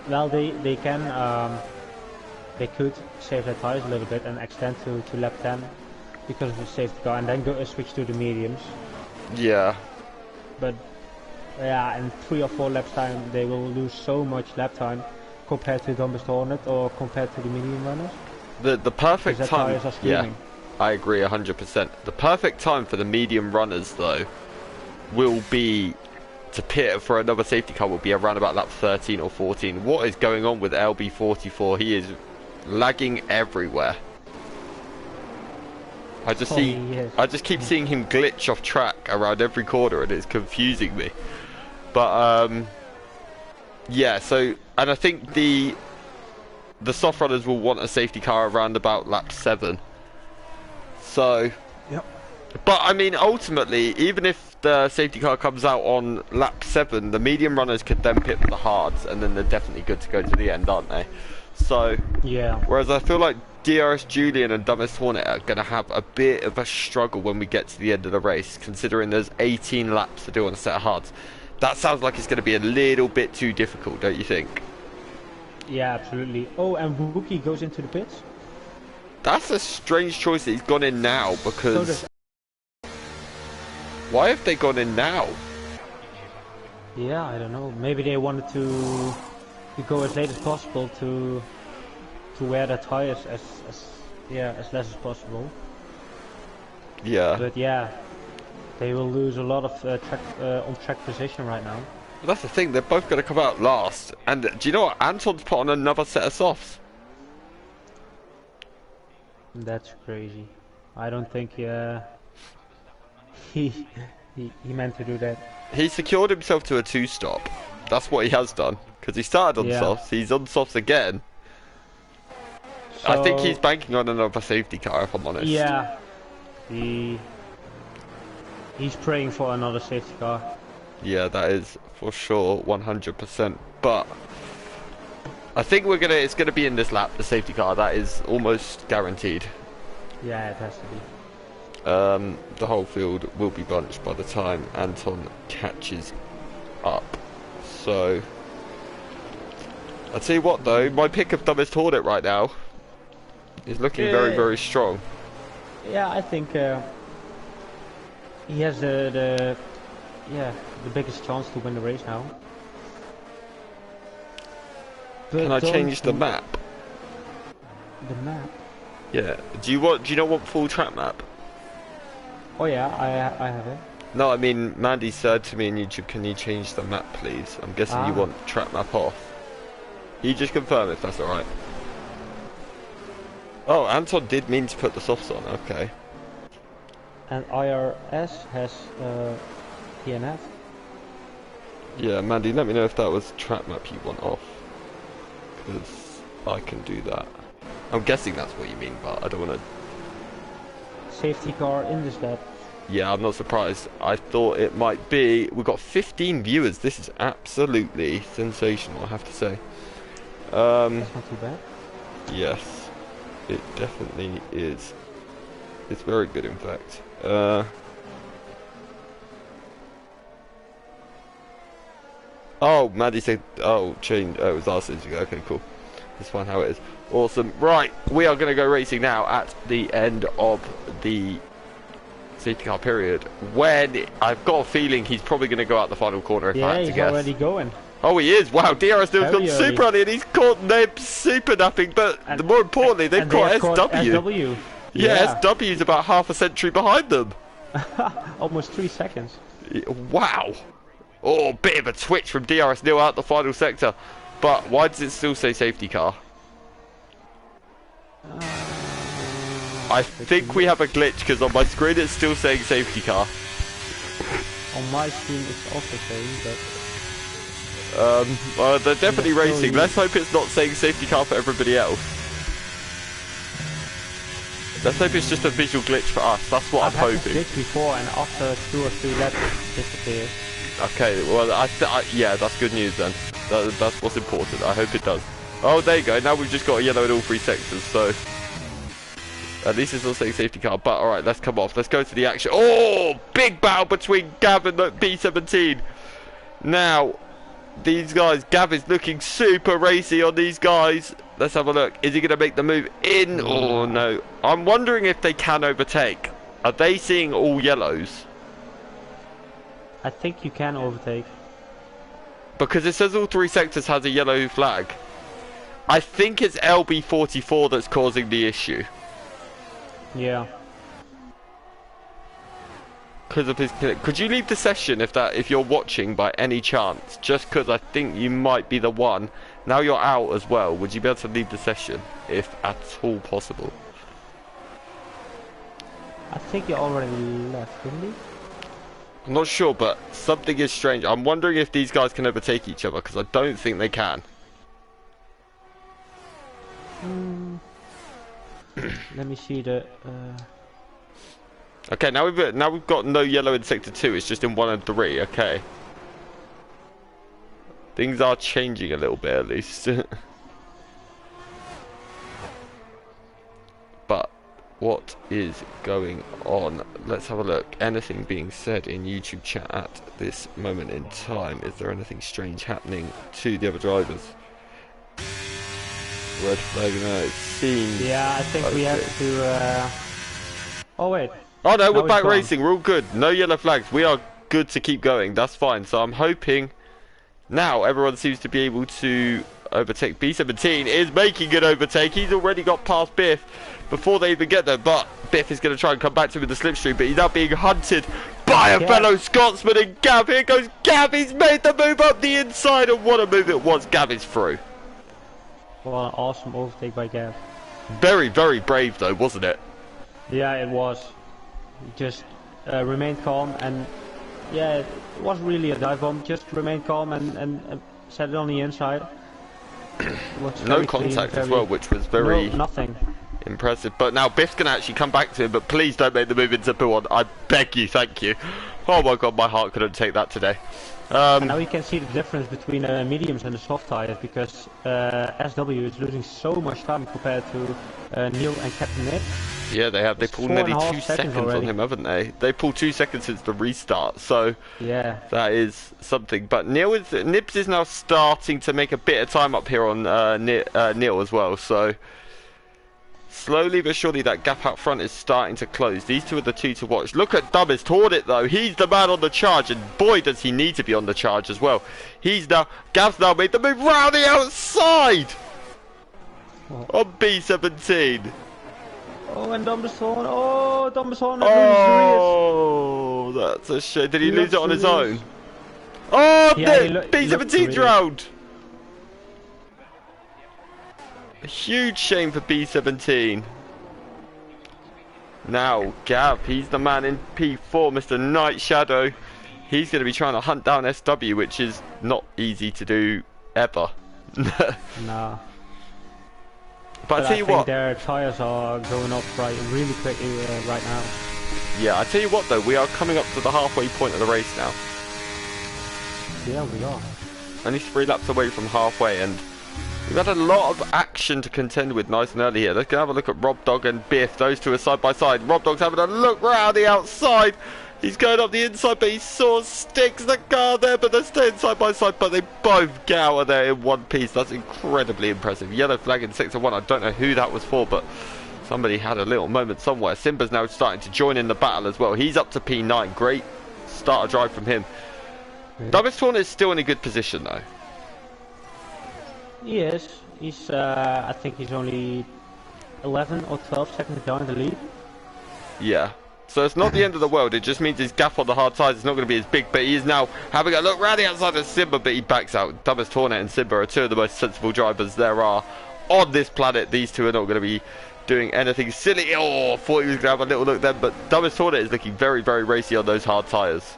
Well, they can. They could save their tires a little bit and extend to lap 10 because of the safety car, and then go switch to the mediums. Yeah. But yeah, in 3 or 4 laps time, they will lose so much lap time compared to Dumbest Hornet or compared to the medium runners. The perfect time. Tires are screaming. Yeah, I agree 100%. The perfect time for the medium runners though will be to pit for another safety car will be around about lap 13 or 14. What is going on with LB44? He is lagging everywhere. I just keep seeing him glitch off track around every corner, and it's confusing me. But yeah. So, and I think the soft runners will want a safety car around about lap 7. So. Yep. But I mean, ultimately, even if the safety car comes out on lap 7, the medium runners could then pit for the hards, and then they're definitely good to go to the end, aren't they? So. Yeah. Whereas I feel like DRS Julian and Dumbest Hornet are going to have a bit of a struggle when we get to the end of the race, considering there's 18 laps to do on a set of hards. That sounds like it's going to be a little bit too difficult, don't you think? Yeah, absolutely. Oh, and Wookie goes into the pits? That's a strange choice that he's gone in now, because... Why have they gone in now? Yeah, I don't know. Maybe they wanted to go as late as possible to wear their tires as less as possible. Yeah. But yeah, they will lose a lot of on track position right now. But that's the thing, they're both going to come out last. And do you know what? Anton's put on another set of softs. That's crazy. I don't think he meant to do that. He secured himself to a 2-stop. That's what he has done. Because he started on softs, he's on softs again. So, I think he's banking on another safety car, if I'm honest. Yeah. He's praying for another safety car. Yeah, that is for sure, 100%. But I think it's gonna be in this lap, the safety car. That is almost guaranteed. Yeah, it has to be. The whole field will be bunched by the time Anton catches up. So, I'll tell you what though, my pick of dumbest Hornet right now is looking very, very strong. Yeah, I think he has the biggest chance to win the race now. But can I change the map? The map? Yeah. Do you not want full track map? Oh yeah, I have it. No, I mean Mandy said to me on YouTube, can you change the map please? I'm guessing you want track map off. You just confirm if that's alright. Oh, Anton did mean to put the softs on, okay. And IRS has TNF. Yeah, Mandy, let me know if that was track map you want off. Because I can do that. I'm guessing that's what you mean, but I don't want to... Safety car in this lap. Yeah, I'm not surprised. I thought it might be... We've got 15 viewers. This is absolutely sensational, I have to say. That's not too bad. Yes, it definitely is. It's very good, in fact. Oh, Maddie said, oh, change. Oh, it was our sins. Okay, cool. That's fine how it is. Awesome. Right, we are going to go racing now at the end of the safety car period. When I've got a feeling he's probably going to go out the final corner if I had to guess. Yeah, he's already going. Oh, he is. Wow, DRS has gone super early and he's caught them super napping. But more importantly, they've caught SW. Yeah, SW is about half a century behind them. Almost 3 seconds. Wow. Oh, bit of a twitch from DRS nil out the final sector. But why does it still say safety car? I think we have a glitch because on my screen it's still saying safety car. On my screen it's also saying that... well, they're definitely racing. Let's hope it's not saying safety car for everybody else. Let's hope it's just a visual glitch for us. That's what I'm hoping. I've had this glitch before and after 2 or 3 laps it disappears. Okay, well, yeah, that's good news then. That's what's important. I hope it does. Oh, there you go. Now we've just got a yellow in all 3 sectors, so... At least it's not saying safety car. But, alright, let's come off. Let's go to the action. Oh! Big battle between Gav and B17. Now, these guys... Gav is looking super racy on these guys. Let's have a look. Is he going to make the move in? Oh, no. I'm wondering if they can overtake. Are they seeing all yellows? I think you can overtake. Because it says all 3 sectors has a yellow flag. I think it's LB44 that's causing the issue. Yeah. Because of his... Could you leave the session if you're watching by any chance? Just because I think you might be the one. Now you're out as well. Would you be able to leave the session if at all possible? I think he already left, didn't he? I'm not sure, but something is strange. I'm wondering if these guys can overtake each other, because I don't think they can. Let me see the... Okay, now we've got no yellow in sector 2. It's just in 1 and 3. Okay. Things are changing a little bit, at least. But what is going on? Let's have a look. Anything being said in YouTube chat at this moment in time? Is there anything strange happening to the other drivers? Red flag, no, it seems... Yeah, I think we have to... Oh, wait. Oh, no, we're back racing. We're all good. No yellow flags. We are good to keep going. That's fine. So I'm hoping... Now, everyone seems to be able to overtake. B17 is making an overtake. He's already got past Biff before they even get there. But Biff is going to try and come back to him with the slipstream. But he's now being hunted by a fellow Scotsman. And Gav, here goes Gav. He's made the move up the inside. And what a move it was. Gav is through. Well, an awesome overtake by Gav. Very, very brave though, wasn't it? Yeah, it was. Just remained calm and... Yeah, it wasn't really a dive bomb, just remain calm and set it on the inside. No contact as well, which was very nothing impressive. But now Biff's going to actually come back to him, but please don't make the move into Puon. I beg you, thank you. Oh my god, my heart couldn't take that today. And now you can see the difference between mediums and the soft tires, because SW is losing so much time compared to Neil and Captain Nick. Yeah, they have. They It's pulled four and nearly a half 2 seconds seconds on already. him, haven't they? They pulled 2 seconds since the restart, so Yeah. that is something. But Nibs is now starting to make a bit of time up here on Neil as well, so slowly but surely that gap out front is starting to close. These two are the two to watch. Look at Dumbest Hornet though. He's the man on the charge, and boy does he need to be on the charge as well. Gav's now made the move round the outside on B17. Oh, and Dumbledore. Oh, Dumbledore loses Oh, that's a shame. Did he lose it on his own? Oh, yeah, B17 drowned. A huge shame for B17. Now, Gav, he's the man in P4, Mr. Night Shadow. He's going to be trying to hunt down SW, which is not easy to do ever. Nah. But I tell you what, their tires are going up really quickly right now. Yeah, I tell you what though, we are coming up to the halfway point of the race now. Yeah, we are. Only 3 laps away from halfway, and we've had a lot of action to contend with nice and early here. Let's go have a look at Rob Dog and Biff. Those two are side by side. Rob Dog's having a look round the outside. He's going up the inside, but he sort of sticks the car there, but they're staying side by side, but they both gower there in one piece. That's incredibly impressive. Yellow flag in sector 1. I don't know who that was for, but somebody had a little moment somewhere. Simba's now starting to join in the battle as well. He's up to P9. Great start drive from him. Dumbest Hornet is still in a good position though. He is. He's, I think he's only 11 or 12 seconds behind the lead. Yeah. So it's not the end of the world, it just means his gap on the hard sides is not going to be as big, but he is now having a look round the outside of Simba, but he backs out. Dumbest Hornet and Simba are two of the most sensible drivers there are on this planet. These two are not going to be doing anything silly. Oh, I thought he was going to have a little look then, but Dumbest Hornet is looking very, very racy on those hard tyres.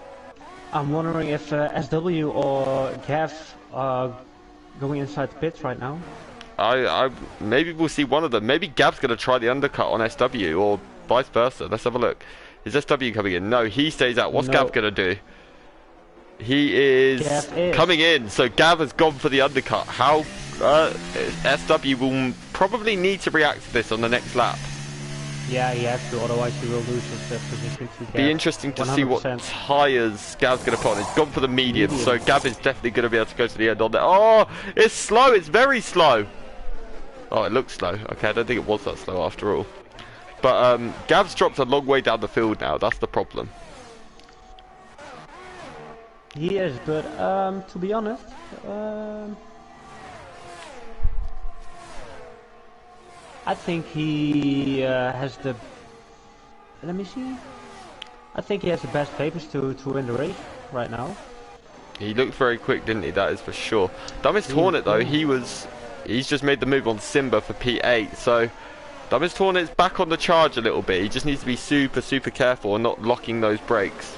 I'm wondering if SW or Gav are going inside the pits right now. Maybe we'll see one of them. Maybe Gav's going to try the undercut on SW, or vice versa. Let's have a look. Is SW coming in? No, he stays out. What's Gav going to do? He is coming in. So Gav has gone for the undercut. How SW will probably need to react to this on the next lap. Yeah, he has to, otherwise he will lose his position to Gav. Be interesting to 100%. See what tyres Gav's going to put on. He's gone for the medium, so Gav is definitely going to be able to go to the end on there. Oh, it's slow. It's very slow. Oh, it looks slow. Okay, I don't think it was that slow after all. But Gav's dropped a long way down the field now. That's the problem. He is, but to be honest, I think he has the. Let me see. I think he has the best papers to win the race right now. He looked very quick, didn't he? That is for sure. Dumbest Hornet though, he's just made the move on Simba for P8. So Dumbest Hornet's back on the charge a little bit. He just needs to be super, super careful and not locking those brakes.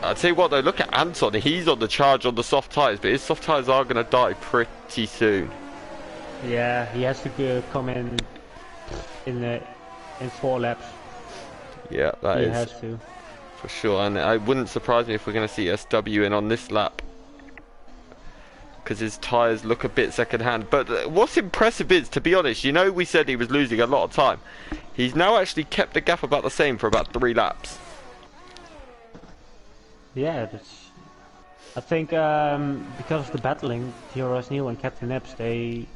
I'll tell you what though, look at Anton. He's on the charge on the soft tyres, but his soft tyres are going to die pretty soon. Yeah, he has to come in 4 laps. Yeah, that is. He has to. For sure, and it wouldn't surprise me if we're going to see SW in on this lap. Because his tyres look a bit second-hand. But what's impressive is, to be honest, you know we said he was losing a lot of time. He's now actually kept the gap about the same for about 3 laps. Yeah, I think because of the battling, DRS Neil and Captain Nips, they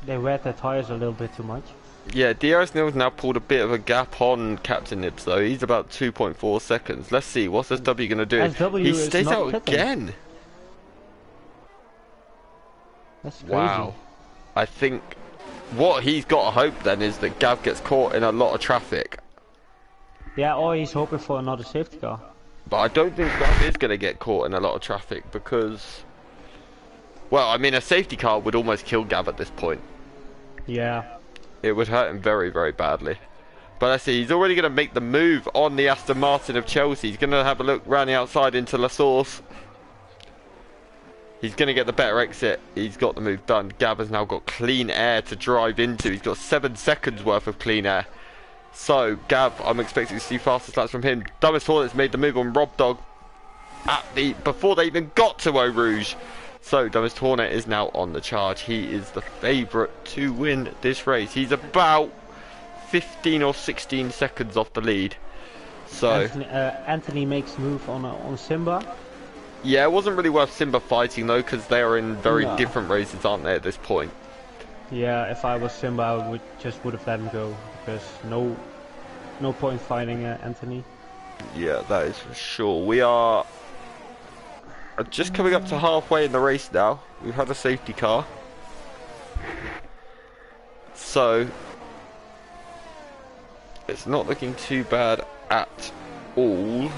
wet their tyres a little bit too much. Yeah, DRS Neil's now pulled a bit of a gap on Captain Nips though. He's about 2.4 seconds. Let's see, what's SW going to do? He stays out again. That's crazy. Wow. I think what he's got to hope then is that Gav gets caught in a lot of traffic. Yeah, or he's hoping for another safety car. But I don't think Gav is going to get caught in a lot of traffic because, well, I mean, a safety car would almost kill Gav at this point. Yeah. It would hurt him very, very badly. But I see, he's already going to make the move on the Aston Martin of Chelsea. He's going to have a look round the outside into La Source. He's going to get the better exit. He's got the move done. Gav has now got clean air to drive into. He's got 7 seconds worth of clean air. So, Gav, I'm expecting to see fastest laps from him. Dumbest Hornet's made the move on Rob Dog before they even got to Eau Rouge. So, Dumbest Hornet is now on the charge. He is the favourite to win this race. He's about 15 or 16 seconds off the lead. So Anthony makes move on Simba. Yeah, it wasn't really worth Simba fighting though, because they are in very different races, aren't they, at this point? Yeah, if I was Simba, I would have let him go, because no point fighting Anthony. Yeah, that is for sure. We are just coming up to halfway in the race now. We've had a safety car. So, it's not looking too bad at all.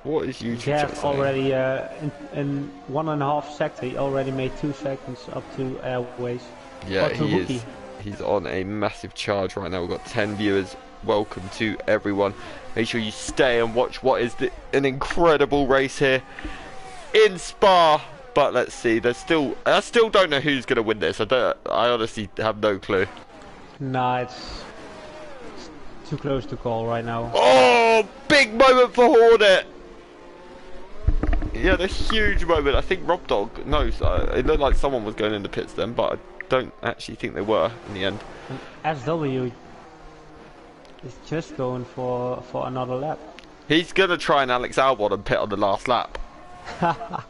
What is YouTube chat saying? Already in 1.5 sector, he already made 2 seconds up to Airways. Yeah, he is. He's on a massive charge right now. We've got 10 viewers. Welcome to everyone. Make sure you stay and watch what is an incredible race here in Spa. But let's see. I still don't know who's going to win this. I honestly have no clue. Nah, it's too close to call right now. Oh, big moment for Hornet. Yeah, the huge moment. I think Rob Dog knows. It looked like someone was going in the pits then, but I don't actually think they were in the end. And SW is just going for another lap. He's gonna try and Alex Albon and pit on the last lap. Nah,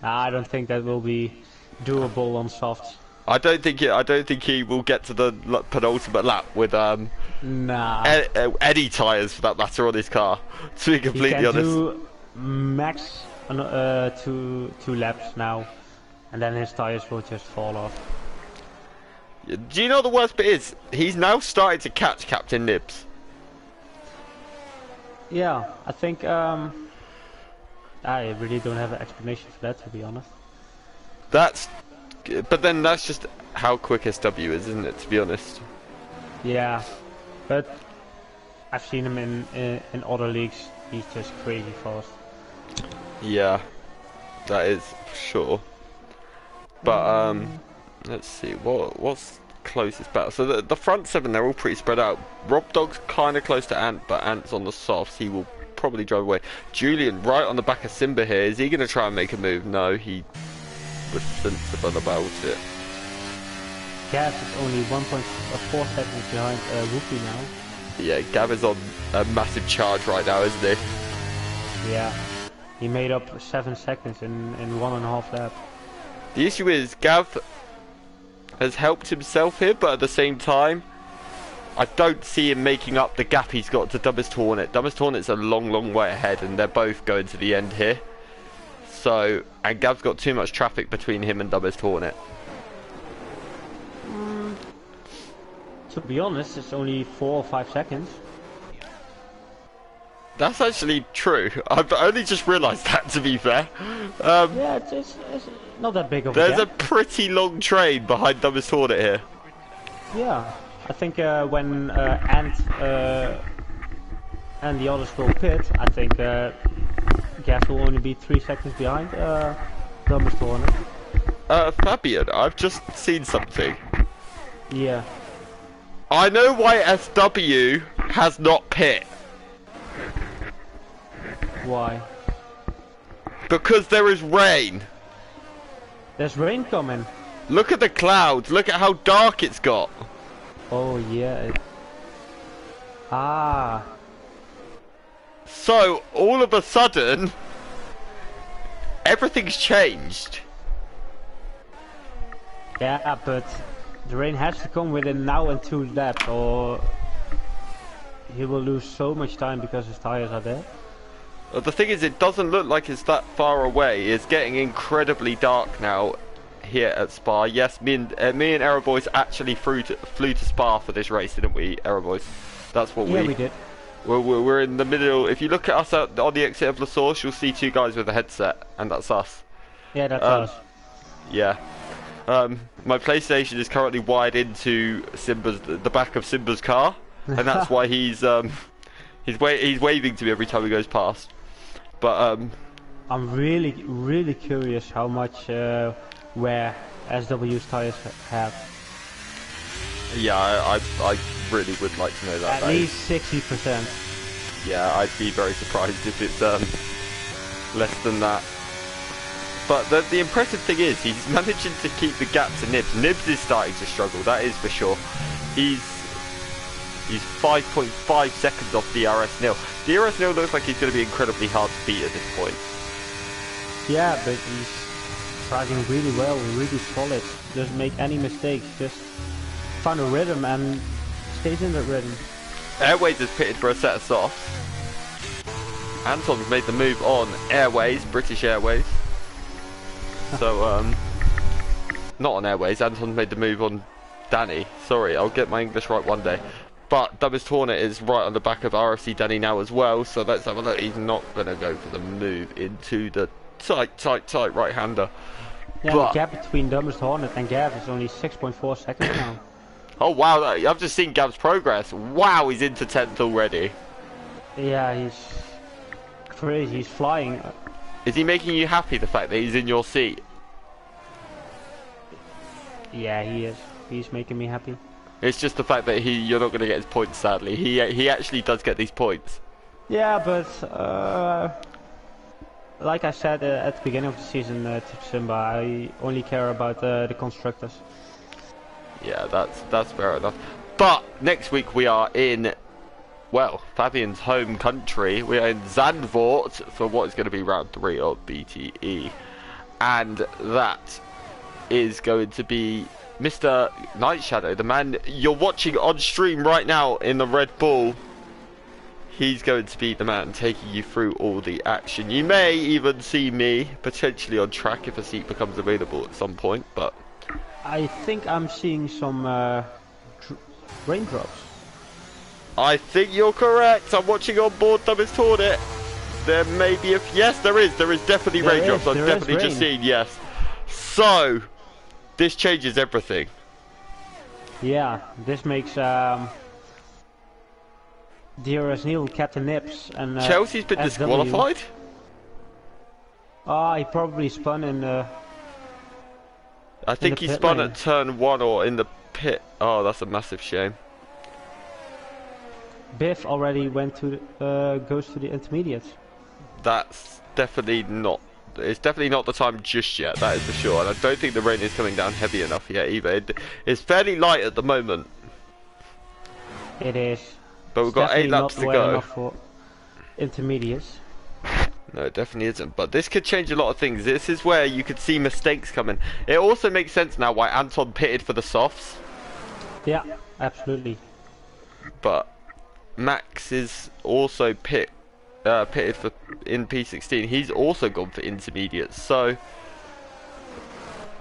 I don't think that will be doable on softs. I don't think he will get to the penultimate lap with any tyres for that matter on his car. To be completely honest, he can do max 2 laps now, and then his tyres will just fall off. Do you know the worst bit is? He's now starting to catch Captain Nibs. Yeah, I think I really don't have an explanation for that, to be honest. But then that's just how quick SW is, isn't it, to be honest? Yeah, but I've seen him in other leagues. He's just crazy fast. Yeah, that is for sure. But let's see what's closest battle. So the front 7, they're all pretty spread out. Rob Dog's kind of close to Ant, but Ant's on the softs. He will probably drive away. Julian right on the back of Simba here. Is he going to try and make a move? No, he was sensible about it. Gav is only 1.4 seconds behind Whoopi now. Yeah, Gav is on a massive charge right now, isn't he? Yeah, he made up 7 seconds in 1.5 lap. The issue is Gav has helped himself here, but at the same time, I don't see him making up the gap he's got to Dumbest Hornet. Dumbest Hornet's a long way ahead, and they're both going to the end here. So, and Gav's got too much traffic between him and Dumbest Hornet. To be honest, it's only 4 or 5 seconds. That's actually true. I've only just realised that, to be fair. Yeah, it's not that big of a gap. There's a pretty long train behind Dumbest Hornet here. Yeah, I think when Ant and the others will pit, I think Gav will only be 3 seconds behind Dumbest Hornet. Fabian, I've just seen something. Yeah. I know why SW has not pit. Why? Because there is rain. There's rain coming. Look at the clouds. Look at how dark it's got. Oh yeah. So all of a sudden, everything's changed. Yeah, but the rain has to come within now and 2 laps, or he will lose so much time because his tires are there. The thing is, it doesn't look like it's that far away. It's getting incredibly dark now here at Spa. Yes, me and Aero Boys actually flew to Spa for this race, didn't we, Aero Boys? That's what we did. We're in the middle. If you look at us on the exit of La Source, you'll see 2 guys with a headset, and that's us. Yeah, that's us. Yeah. My PlayStation is currently wired into the back of Simba's car, and that's why he's waving to me every time he goes past. But I'm really curious how much wear SW's tires have. Yeah, I really would like to know that. At least 60%. Yeah, I'd be very surprised if it's less than that. But the impressive thing is he's managing to keep the gap to Nibs. Nibs is starting to struggle, that is for sure. He's 5.5 seconds off DRS nil. DRS nil looks like he's going to be incredibly hard to beat at this point. Yeah, but he's driving really well, really solid. Doesn't make any mistakes. Just found a rhythm and stays in that rhythm. Airways has pitted for a set of softs. Anton's made the move on Airways, British Airways. So, not on Airways. Anton's made the move on Danny. Sorry, I'll get my English right one day. But Dumbest Hornet is right on the back of RFC Danny now as well. So let's have a look. He's not going to go for the move into the tight right-hander. Yeah, but the gap between Dumbest Hornet and Gav is only 6.4 seconds now. Oh wow, I've just seen Gav's progress. Wow, he's into 10th already. Yeah, he's crazy. He's flying. Is he making you happy, the fact that he's in your seat? Yeah, he is. He's making me happy. It's just the fact that you're not going to get his points, sadly. He actually does get these points. Yeah, but like I said at the beginning of the season to Simba, I only care about the constructors. Yeah, that's fair enough. But next week we are in, well, Fabian's home country. We are in Zandvoort for what is going to be round 3 of BTE. And that is going to be Mr. Night Shadow, the man you're watching on stream right now in the Red Bull. He's going to be the man taking you through all the action. You may even see me potentially on track if a seat becomes available at some point, but I think I'm seeing some raindrops. I think you're correct. I'm watching on board Dumbest Hornet. There may be a... Yes, there is. There is definitely raindrops. I've definitely just seen, yes. So, this changes everything. Yeah, this makes DRS Neil, Captain Nips, and Chelsea's been disqualified? He probably spun in I think he spun at turn 1 or in the pit. Oh, that's a massive shame. Biff already went to goes to the intermediates. That's definitely not... It's definitely not the time just yet, that is for sure. And I don't think the rain is coming down heavy enough yet either. It's fairly light at the moment. It is. But we've got 8 laps to go. Enough for intermediates. No, it definitely isn't. But this could change a lot of things. This is where you could see mistakes coming. It also makes sense now why Anton pitted for the softs. Yeah, absolutely. But Max is also pitted for in P16. He's also gone for intermediates. So,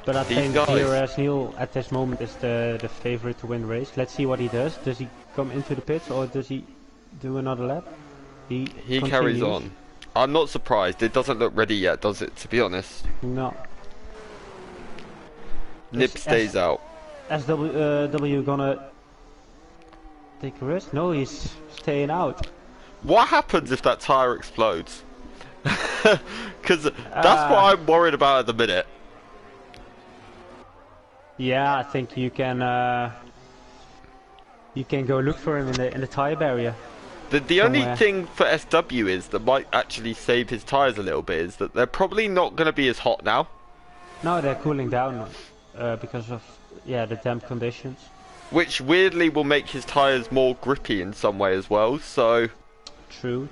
but I think DRS Neil at this moment is the favorite to win the race. Let's see what he does. Does he come into the pits or does he do another lap? He carries on. I'm not surprised. It doesn't look ready yet, does it? To be honest. No. Nib stays out. SW gonna take a risk? No, he's staying out. What happens if that tyre explodes? Because that's what I'm worried about at the minute. Yeah, I think you can go look for him in the tyre barrier. The only thing for SW is that might actually save his tyres a little bit is that they're probably not going to be as hot now. No, they're cooling down because of the damp conditions. Which weirdly will make his tyres more grippy in some way as well, so... True.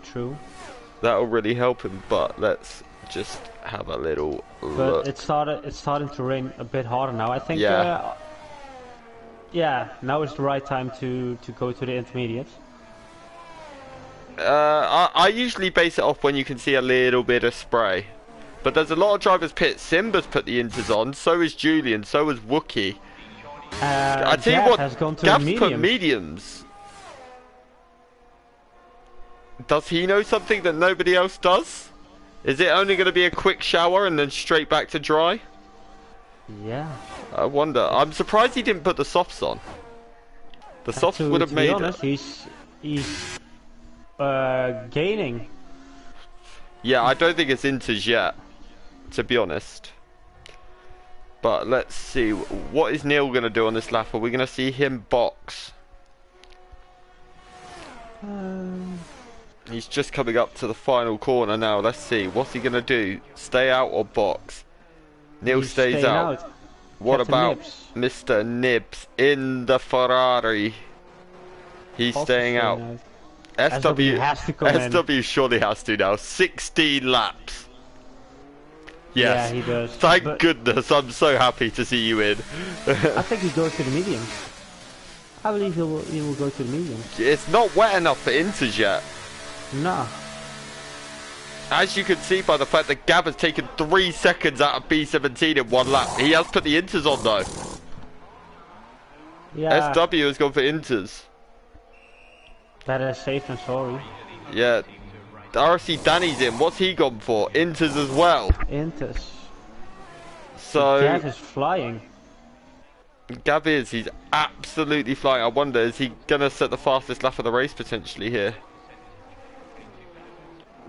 That'll really help him, but let's just have a little look. But it's starting to rain a bit harder now. I think now is the right time to go to the intermediates. I usually base it off when you can see a little bit of spray. But there's a lot of drivers pit. Simba's put the inters on, so is Julian, so is Wookie. I tell you what, Gav's put mediums. Does he know something that nobody else does? Is it only going to be a quick shower and then straight back to dry? Yeah. I wonder. I'm surprised he didn't put the softs on. The softs would have made it. To be honest, he's gaining. Yeah, I don't think it's inters yet, to be honest. But let's see. What is Neil going to do on this lap? Are we going to see him box? He's just coming up to the final corner now. Let's see. What's he going to do? Stay out or box? Neil He's stays staying out. What Captain about Nibs. Mr. Nibs in the Ferrari? He's Also staying out. SW has to come in. SW surely has to now. 16 laps. Yes. Yeah, he does. Thank goodness. I'm so happy to see you in. I think he goes to the mediums. I believe he will go to the mediums. It's not wet enough for inters yet. Nah. As you can see by the fact that Gav has taken 3 seconds out of B17 in 1 lap. He has put the inters on though. Yeah. SW has gone for inters. Better safe than sorry. Yeah. RC Danny's in. What's he gone for? Inters as well. Inters. So Gav is flying. Gav is. He's absolutely flying. I wonder, is he going to set the fastest lap of the race potentially here?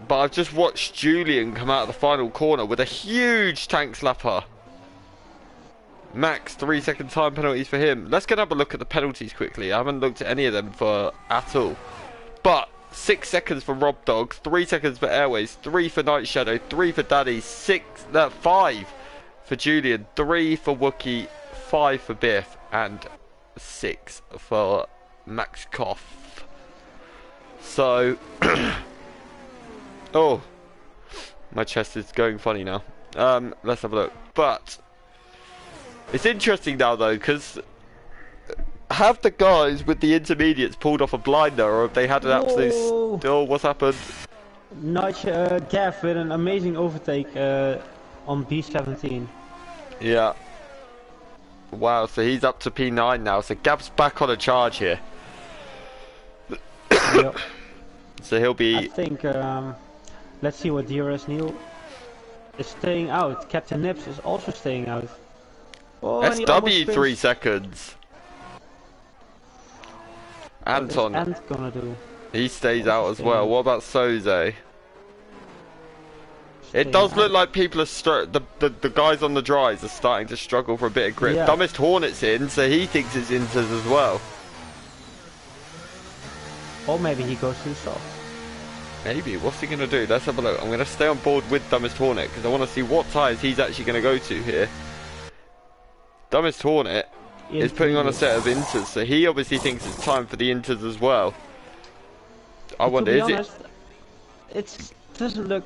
But I've just watched Julian come out of the final corner with a huge tank slapper. Max 3 second time penalties for him. Let's go and have a look at the penalties quickly. I haven't looked at any of them at all. But 6 seconds for Rob Dog, 3 seconds for Airways, 3 for Night Shadow, 3 for Daddy, 5 for Julian, 3 for Wookie, 5 for Biff, and 6 for Max Koff. So oh, my chest is going funny now. Let's have a look. But it's interesting now though, because have the guys with the intermediates pulled off a blinder, or have they had an absolute still? What's happened? Gav with an amazing overtake on B17. Yeah. Wow, so he's up to P9 now, so Gav's back on a charge here. Yep. So he'll be... I think, let's see what DRS Neil is staying out. Captain Nips is also staying out. Oh, SW 3 seconds. Anton, what is Ant gonna do? he stays out as well. What about Soze? It does look like people are the guys on the dries are starting to struggle for a bit of grip. Yeah. Dumbest Hornet's in, so he thinks it's inters as well. Or maybe he goes too soft. Maybe. What's he going to do? Let's have a look. I'm going to stay on board with Dumbest Hornet because I want to see what tyres he's actually going to go to here. Dumbest Hornet is putting on a set of inters, so he obviously thinks it's time for the inters as well. I wonder, is it? It doesn't look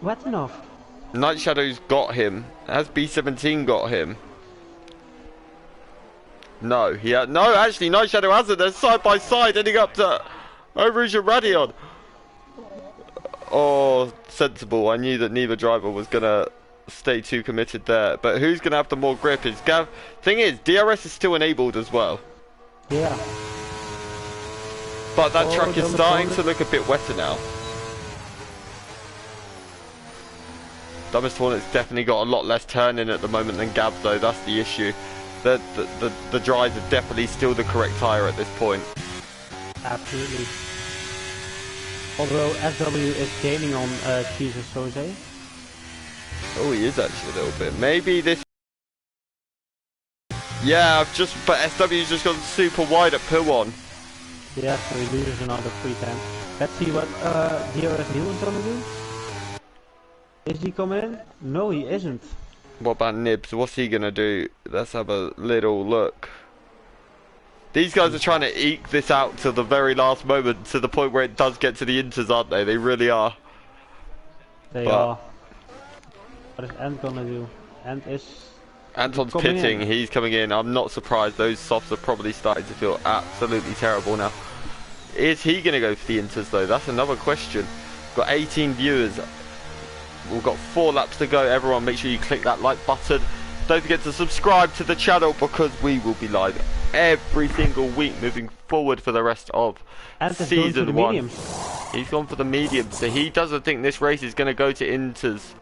wet enough. Night Shadow's got him. Has B17 got him? No, no. Actually, Night Shadow hasn't. They're side by side, heading up to Eau Rouge and Radion. Oh, sensible. I knew that neither driver was gonna stay too committed there. But who's gonna have the more grip is Gav. Thing is, DRS is still enabled as well. Yeah. But that track is starting to look a bit wetter now. Dumbest Hornet's definitely got a lot less turning at the moment than Gav though. That's the issue. The dries are definitely still the correct tyre at this point. Absolutely. Although SW is gaining on Jesus Soze. Oh, he is actually a little bit. Maybe this... Yeah, but SW's just gone super wide at P1. Yeah, so he loses another 3 times. Let's see what DRS Neil is gonna do. Is he coming in? No, he isn't. What about Nibs? What's he gonna do? Let's have a little look. These guys are trying to eke this out to the very last moment, to the point where it does get to the inters, aren't they? They really are. They are. What is Ant gonna do? Anton's pitting, he's coming in. I'm not surprised. Those softs are probably starting to feel absolutely terrible now. Is he gonna go for the inters though? That's another question. Got 18 viewers. We've got 4 laps to go. Everyone, make sure you click that like button. Don't forget to subscribe to the channel because we will be live every single week moving forward for the rest of season 1. Mediums. He's gone for the medium, so he doesn't think this race is going to go to inters.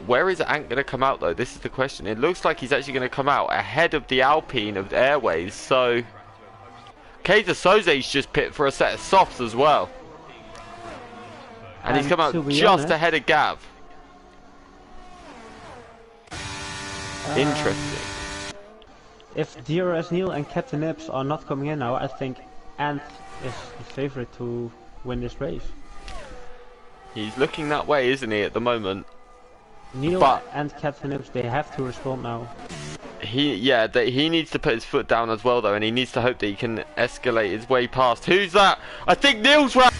Where is Ant going to come out though? This is the question. It looks like he's actually going to come out ahead of the Alpine of Airways. So Kaiser Soze's just pit for a set of softs as well. And he's come out just ahead of Gav. Interesting. If DRS Neil and Captain Nips are not coming in now, I think Ant is the favorite to win this race. He's looking that way, isn't he, at the moment? Niels But and Captain Nips, they have to respond now. he needs to put his foot down as well though, and he needs to hope that he can escalate his way past. Who's that? I think Niels ran.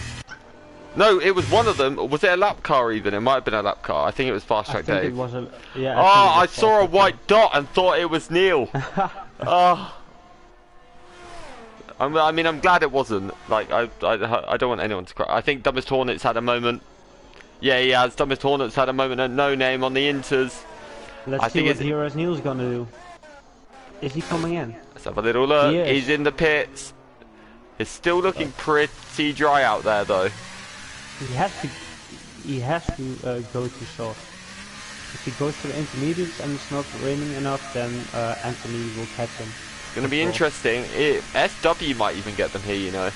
No, it was one of them. Was it a lap car even? It might have been a lap car. I think it was Fast Track Dave. It was a, yeah, oh, I saw a white dot and thought it was Neil. Oh. I mean, I'm glad it wasn't. Like, I don't want anyone to cry. I think Dumbest Hornets had a moment. Yeah, he has. Dumbest Hornets had a moment at No Name on the Inters. Let's see what DRS Neil's gonna do. Is he coming in? Let's have a little look. He's in the pits. It's still looking pretty dry out there, though. He has to go to soft. If he goes to the intermediates and it's not raining enough, then Anthony will catch him. It's going to be interesting. SW might even get them here, you know.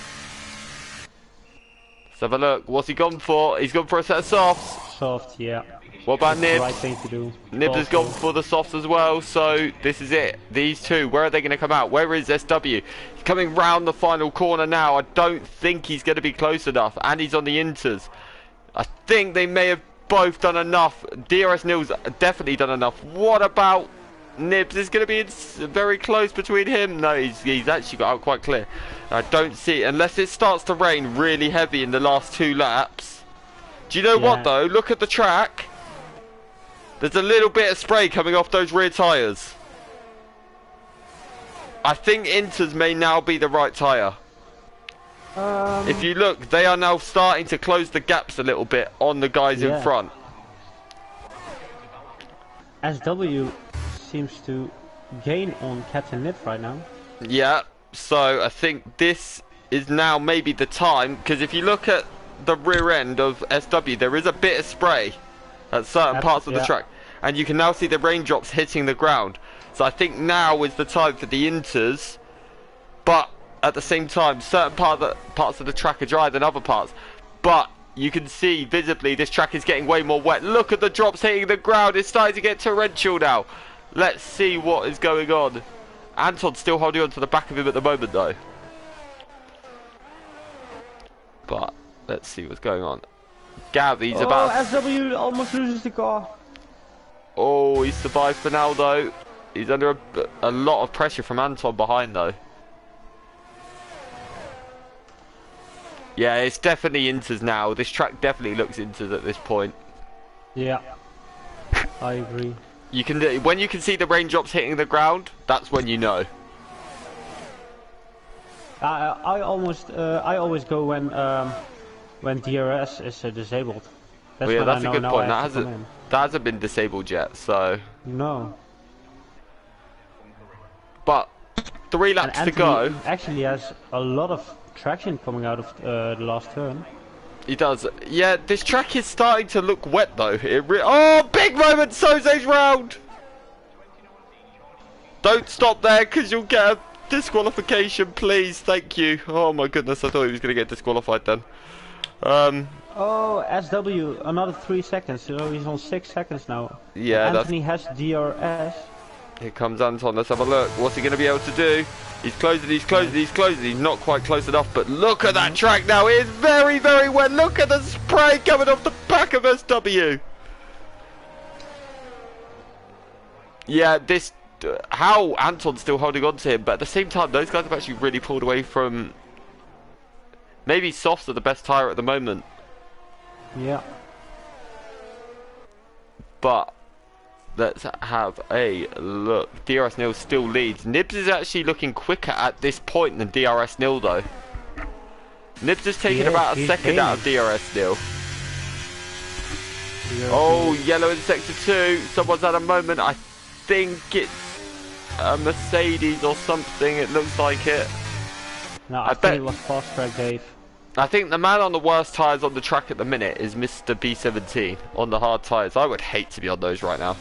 Let's have a look. What's he gone for? He's gone for a set of softs. Soft, yeah. What about Nibs? Right thing to do. Nibs has gone for the softs as well, so this is it. These two, where are they going to come out? Where is SW? He's coming round the final corner now. I don't think he's going to be close enough, and he's on the Inters. I think they may have both done enough. DRS Nils definitely done enough. What about Nibs? Is going to be very close between him. No, he's actually got out quite clear. I don't see it, unless it starts to rain really heavy in the last 2 laps. Do you know what though? Look at the track. There's a little bit of spray coming off those rear tyres. I think Inters may now be the right tyre. If you look, they are now starting to close the gaps a little bit on the guys in front. SW seems to gain on Captain Nip right now. Yeah, so I think this is now maybe the time, because if you look at the rear end of SW, there is a bit of spray at certain parts of the track, and you can now see the raindrops hitting the ground. So I think now is the time for the Inters, but at the same time, certain parts of the track are drier than other parts. But you can see visibly this track is getting way more wet. Look at the drops hitting the ground. It's starting to get torrential now. Let's see what is going on. Anton's still holding on to the back of him at the moment though. But let's see what's going on. Gav, he's about... SW almost loses the car. Oh, he's survived for now though. He's under a lot of pressure from Anton behind though. Yeah, it's definitely Inters now. This track definitely looks Inters at this point. Yeah, I agree. You can, when you can see the raindrops hitting the ground, that's when you know. I always go when DRS is disabled. That's well, yeah, that's a good point. That hasn't been disabled yet, so. No. But 3 laps to go. Actually has a lot of traction coming out of the last turn. He does. Yeah, this track is starting to look wet though. Oh, big moment! Soze's round! Don't stop there because you'll get a disqualification, please. Thank you. Oh my goodness, I thought he was going to get disqualified then. Oh, SW, another 3 seconds. So he's on 6 seconds now. Yeah, Anthony has DRS. Here comes Anton. Let's have a look. What's he going to be able to do? He's closing, he's closing, he's closing. He's not quite close enough, but look at that track now. It is very, very wet. Look at the spray coming off the back of SW. Yeah, this... how Anton's still holding on to him, but at the same time, those guys have actually really pulled away from... Maybe softs are the best tyre at the moment. Yeah. But... let's have a look. DRS Nil still leads. Nibs is actually looking quicker at this point than DRS Nil though. Nibs is taking about a second out of DRS Nil. Oh, yellow in sector 2. Someone's had a moment. I think it's a Mercedes or something. It looks like it. No, I think it was Fast Track Dave. I think the man on the worst tyres on the track at the minute is Mr. B17 on the hard tyres. I would hate to be on those right now.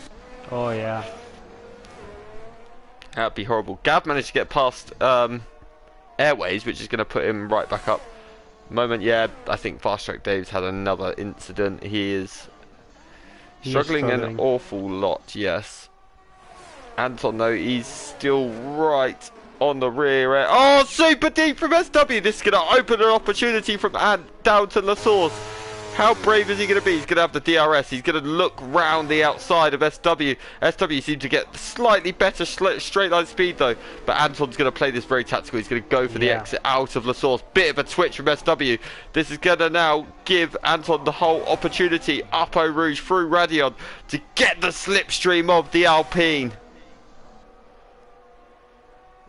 Oh yeah. That'd be horrible. Gav managed to get past Airways, which is going to put him right back up. Moment, yeah, I think Fast Track Dave's had another incident. He is struggling an awful lot, yes. Anton, though, he's still right on the rear end. Oh, super deep from SW. This is going to open an opportunity from Ant down to La Source. How brave is he going to be? He's going to have the DRS. He's going to look round the outside of SW. SW seems to get slightly better straight line speed though. But Anton's going to play this very tactical. He's going to go for the exit out of La Source. Bit of a twitch from SW. This is going to now give Anton the whole opportunity up Eau Rouge through Radion to get the slipstream of the Alpine.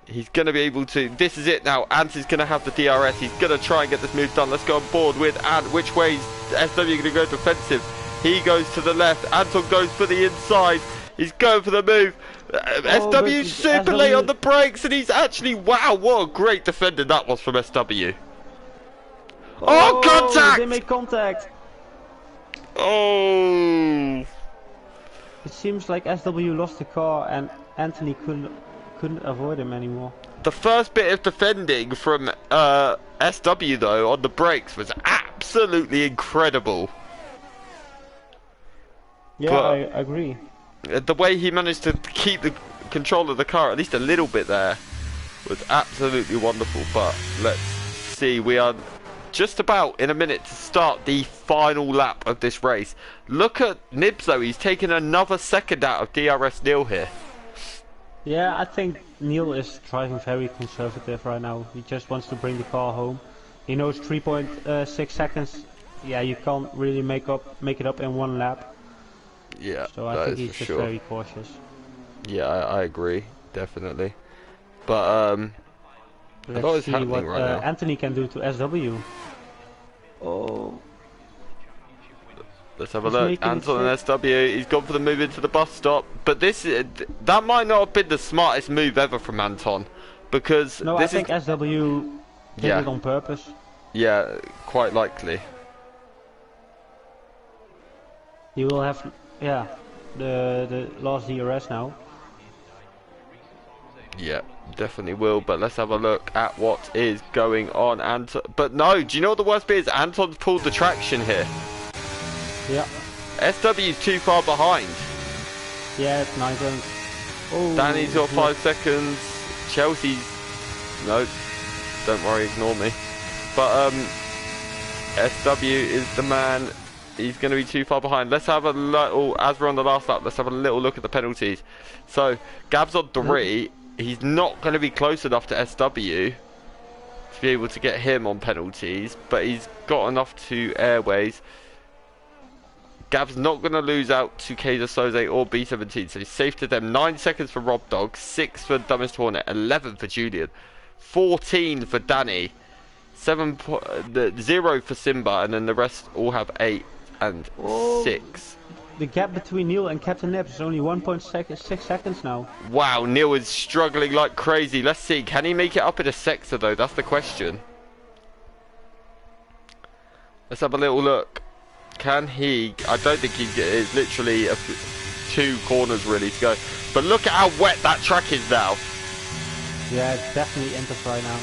He's going to be able to. This is it now. Anton's going to have the DRS. He's going to try and get this move done. Let's go on board with Ant. Which way is SW going to go defensive? He goes to the left. Anton goes for the inside. He's going for the move. SW super late on the brakes, and he's actually, wow, what a great defender that was from SW. Oh, contact! They made contact. Oh. It seems like SW lost the car, and Anthony couldn't avoid him anymore. The first bit of defending from SW though on the brakes was absolutely incredible. Yeah, I agree. The way he managed to keep the control of the car at least a little bit there was absolutely wonderful. But let's see, we are just about in a minute to start the final lap of this race. Look at Nibs though, he's taken another second out of DRS Neil here. Yeah, I think Neil is driving very conservative right now. He just wants to bring the car home. He knows 3.6 seconds. Yeah, you can't really make it up in one lap. Yeah, so I think he's just very cautious. Yeah, I agree, definitely. But let's see what Anthony can do to SW. Oh. Let's have a look. Anton and SW, he's gone for the move into the bus stop. But that might not have been the smartest move ever from Anton. Because no, this I think SW did it on purpose. Yeah, quite likely. He will have, the last DRS now. Yeah, definitely will. But let's have a look at what is going on. But no, do you know what the worst bit is? Anton's pulled the traction here. Yeah. SW's too far behind. Yeah, it's 9 seconds. Oh, Danny's got 5 seconds. Chelsea's... No, don't worry, ignore me. But SW is the man. He's going to be too far behind. Let's have a little, as we're on the last lap, let's have a little look at the penalties. So, Gab's on 3. He's not going to be close enough to SW to be able to get him on penalties, but he's got enough to Airways. Gab's not going to lose out to Kaiser Soze or B17, so he's safe to them. 9 seconds for Rob Dog, 6 for Dumbest Hornet, 11 for Julian, 14 for Danny, 0 for Simba, and then the rest all have 8 and 6. The gap between Neil and Captain Nips is only 1.6 seconds now. Wow, Neil is struggling like crazy. Let's see, can he make it up in a sector though? That's the question. Let's have a little look. Can he? I don't think he is. Literally 2 corners really to go. But look at how wet that track is now. Yeah, it's definitely Inters right now.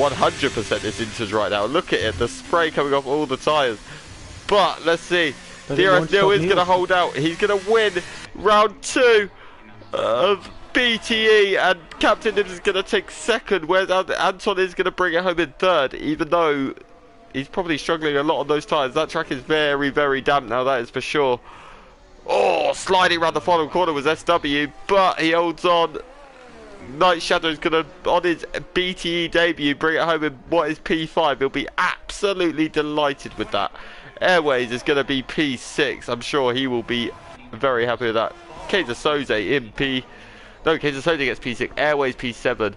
100% it's Inters right now. Look at it. The spray coming off all the tyres. But let's see. DRS Neil is going to hold out. He's going to win round 2 of BTE. And Captain Nibs is going to take 2nd. Whereas Anton is going to bring it home in 3rd. Even though... he's probably struggling a lot on those tyres. That track is very, very damp now, that is for sure. Oh, sliding around the final corner was SW, but he holds on. Night Shadow's going to, on his BTE debut, bring it home in what is P5. He'll be absolutely delighted with that. Airways is going to be P6. I'm sure he will be very happy with that. Kaiser Soze in Kaiser Soze gets P6. Airways P7.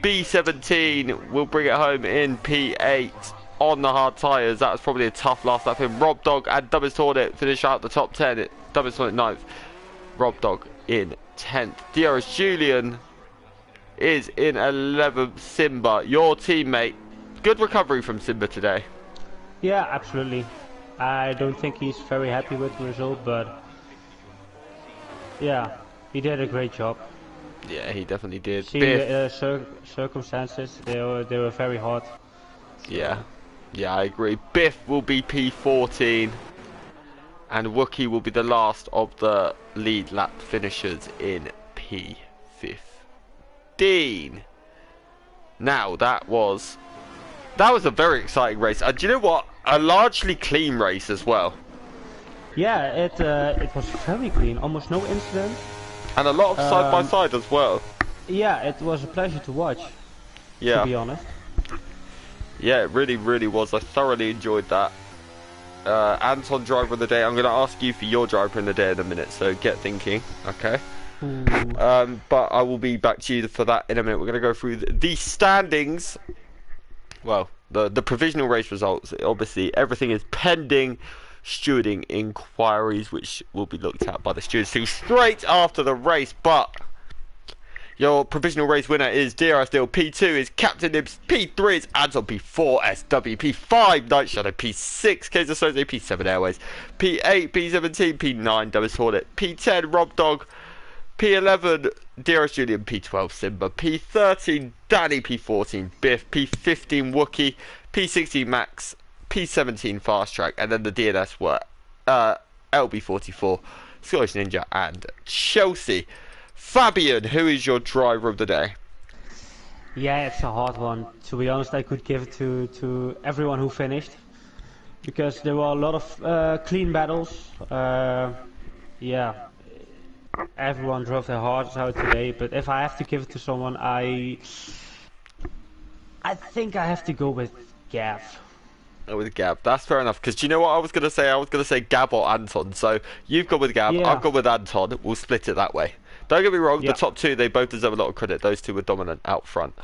B17 will bring it home in P8. On the hard tyres. That was probably a tough last lap for him. Rob Dog and Dumbest Hornet finish out the top 10. Dumbest Hornet 9th. Rob Dog in 10th. DRS Julian is in 11th. Simba, your teammate. Good recovery from Simba today. Yeah, absolutely. I don't think he's very happy with the result, but yeah, he did a great job. Yeah, he definitely did. See, the circumstances, they were very hard. Yeah. Yeah, I agree. Biff will be P14 and Wookie will be the last of the lead lap finishers in P15. Now, that was a very exciting race. And do you know what? a largely clean race as well. Yeah, it was very clean, almost no incident. And a lot of side by Um, side as well. yeah, it was a pleasure to watch, to Yeah. be honest. Yeah, it really, really was. I thoroughly enjoyed that. Anton, driver of the day. I'm going to ask you for your driver of the day in a minute, so get thinking, okay? Ooh. But I will be back to you for that in a minute. We're going to go through the standings. Well, the provisional race results. Obviously, everything is pending stewarding inquiries, which will be looked at by the stewards straight after the race. But your provisional race winner is DRS Deal, P2 is Captain Nibs, P3 is Anton, P4 SW, P5 Night Shadow, P6 Kaiser Soze, P7 Airways, P8 P17, P9 Dummies Hornet, P10 Rob Dog, P11 DRS Julian, P12 Simba, P13 Danny, P14 Biff, P15 Wookie, P16 Max, P17 Fast Track, and then the DNS were LB44, Scottish Ninja, and Chelsea. Fabian, who is your driver of the day? Yeah, it's a hard one. To be honest, I could give it to everyone who finished, because there were a lot of clean battles. Yeah, everyone drove their hearts out today. But if I have to give it to someone, I think I have to go with Gav. With Gab, that's fair enough. Because do you know what I was going to say? I was going to say Gab or Anton. So you've gone with Gab, Yeah. I've gone with Anton. We'll split it that way. Don't get me wrong, Yeah. the top two, they both deserve a lot of credit. Those two were dominant out front.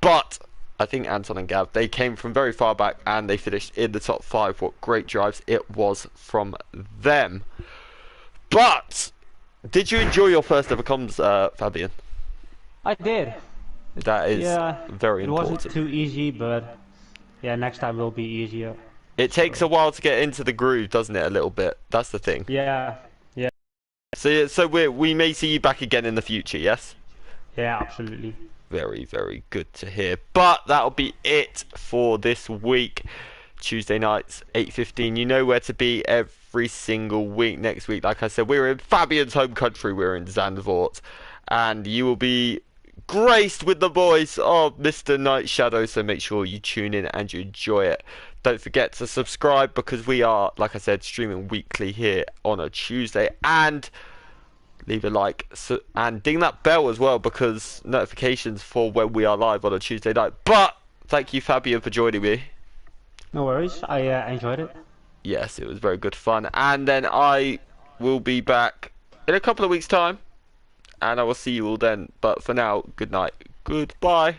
But I think Anton and Gab, they came from very far back and they finished in the top 5. What great drives it was from them. But did you enjoy your first ever comms, Fabian? I did. That is very it important. wasn't too easy, but yeah, next time will be easier. It takes a while to get into the groove, doesn't it? A little bit. That's the thing. Yeah, So we may see you back again in the future, yes? yeah, absolutely. Very, very good to hear. But that'll be it for this week. Tuesday nights, 8:15. You know where to be every single week. Next week, like I said, we're in Fabian's home country. We're in Zandvoort. And you will be graced with the voice of Mr. Night Shadow. So make sure you tune in and you enjoy it. Don't forget to subscribe, because we are, like I said, streaming weekly here on a Tuesday. And leave a like and ding that bell as well, because notifications for when we are live on a Tuesday night. But thank you, Fabian, for joining me. No worries, I enjoyed it. Yes, it was very good fun. And then I will be back in a couple of weeks' time, and I will see you all then. But for now, good night. Goodbye.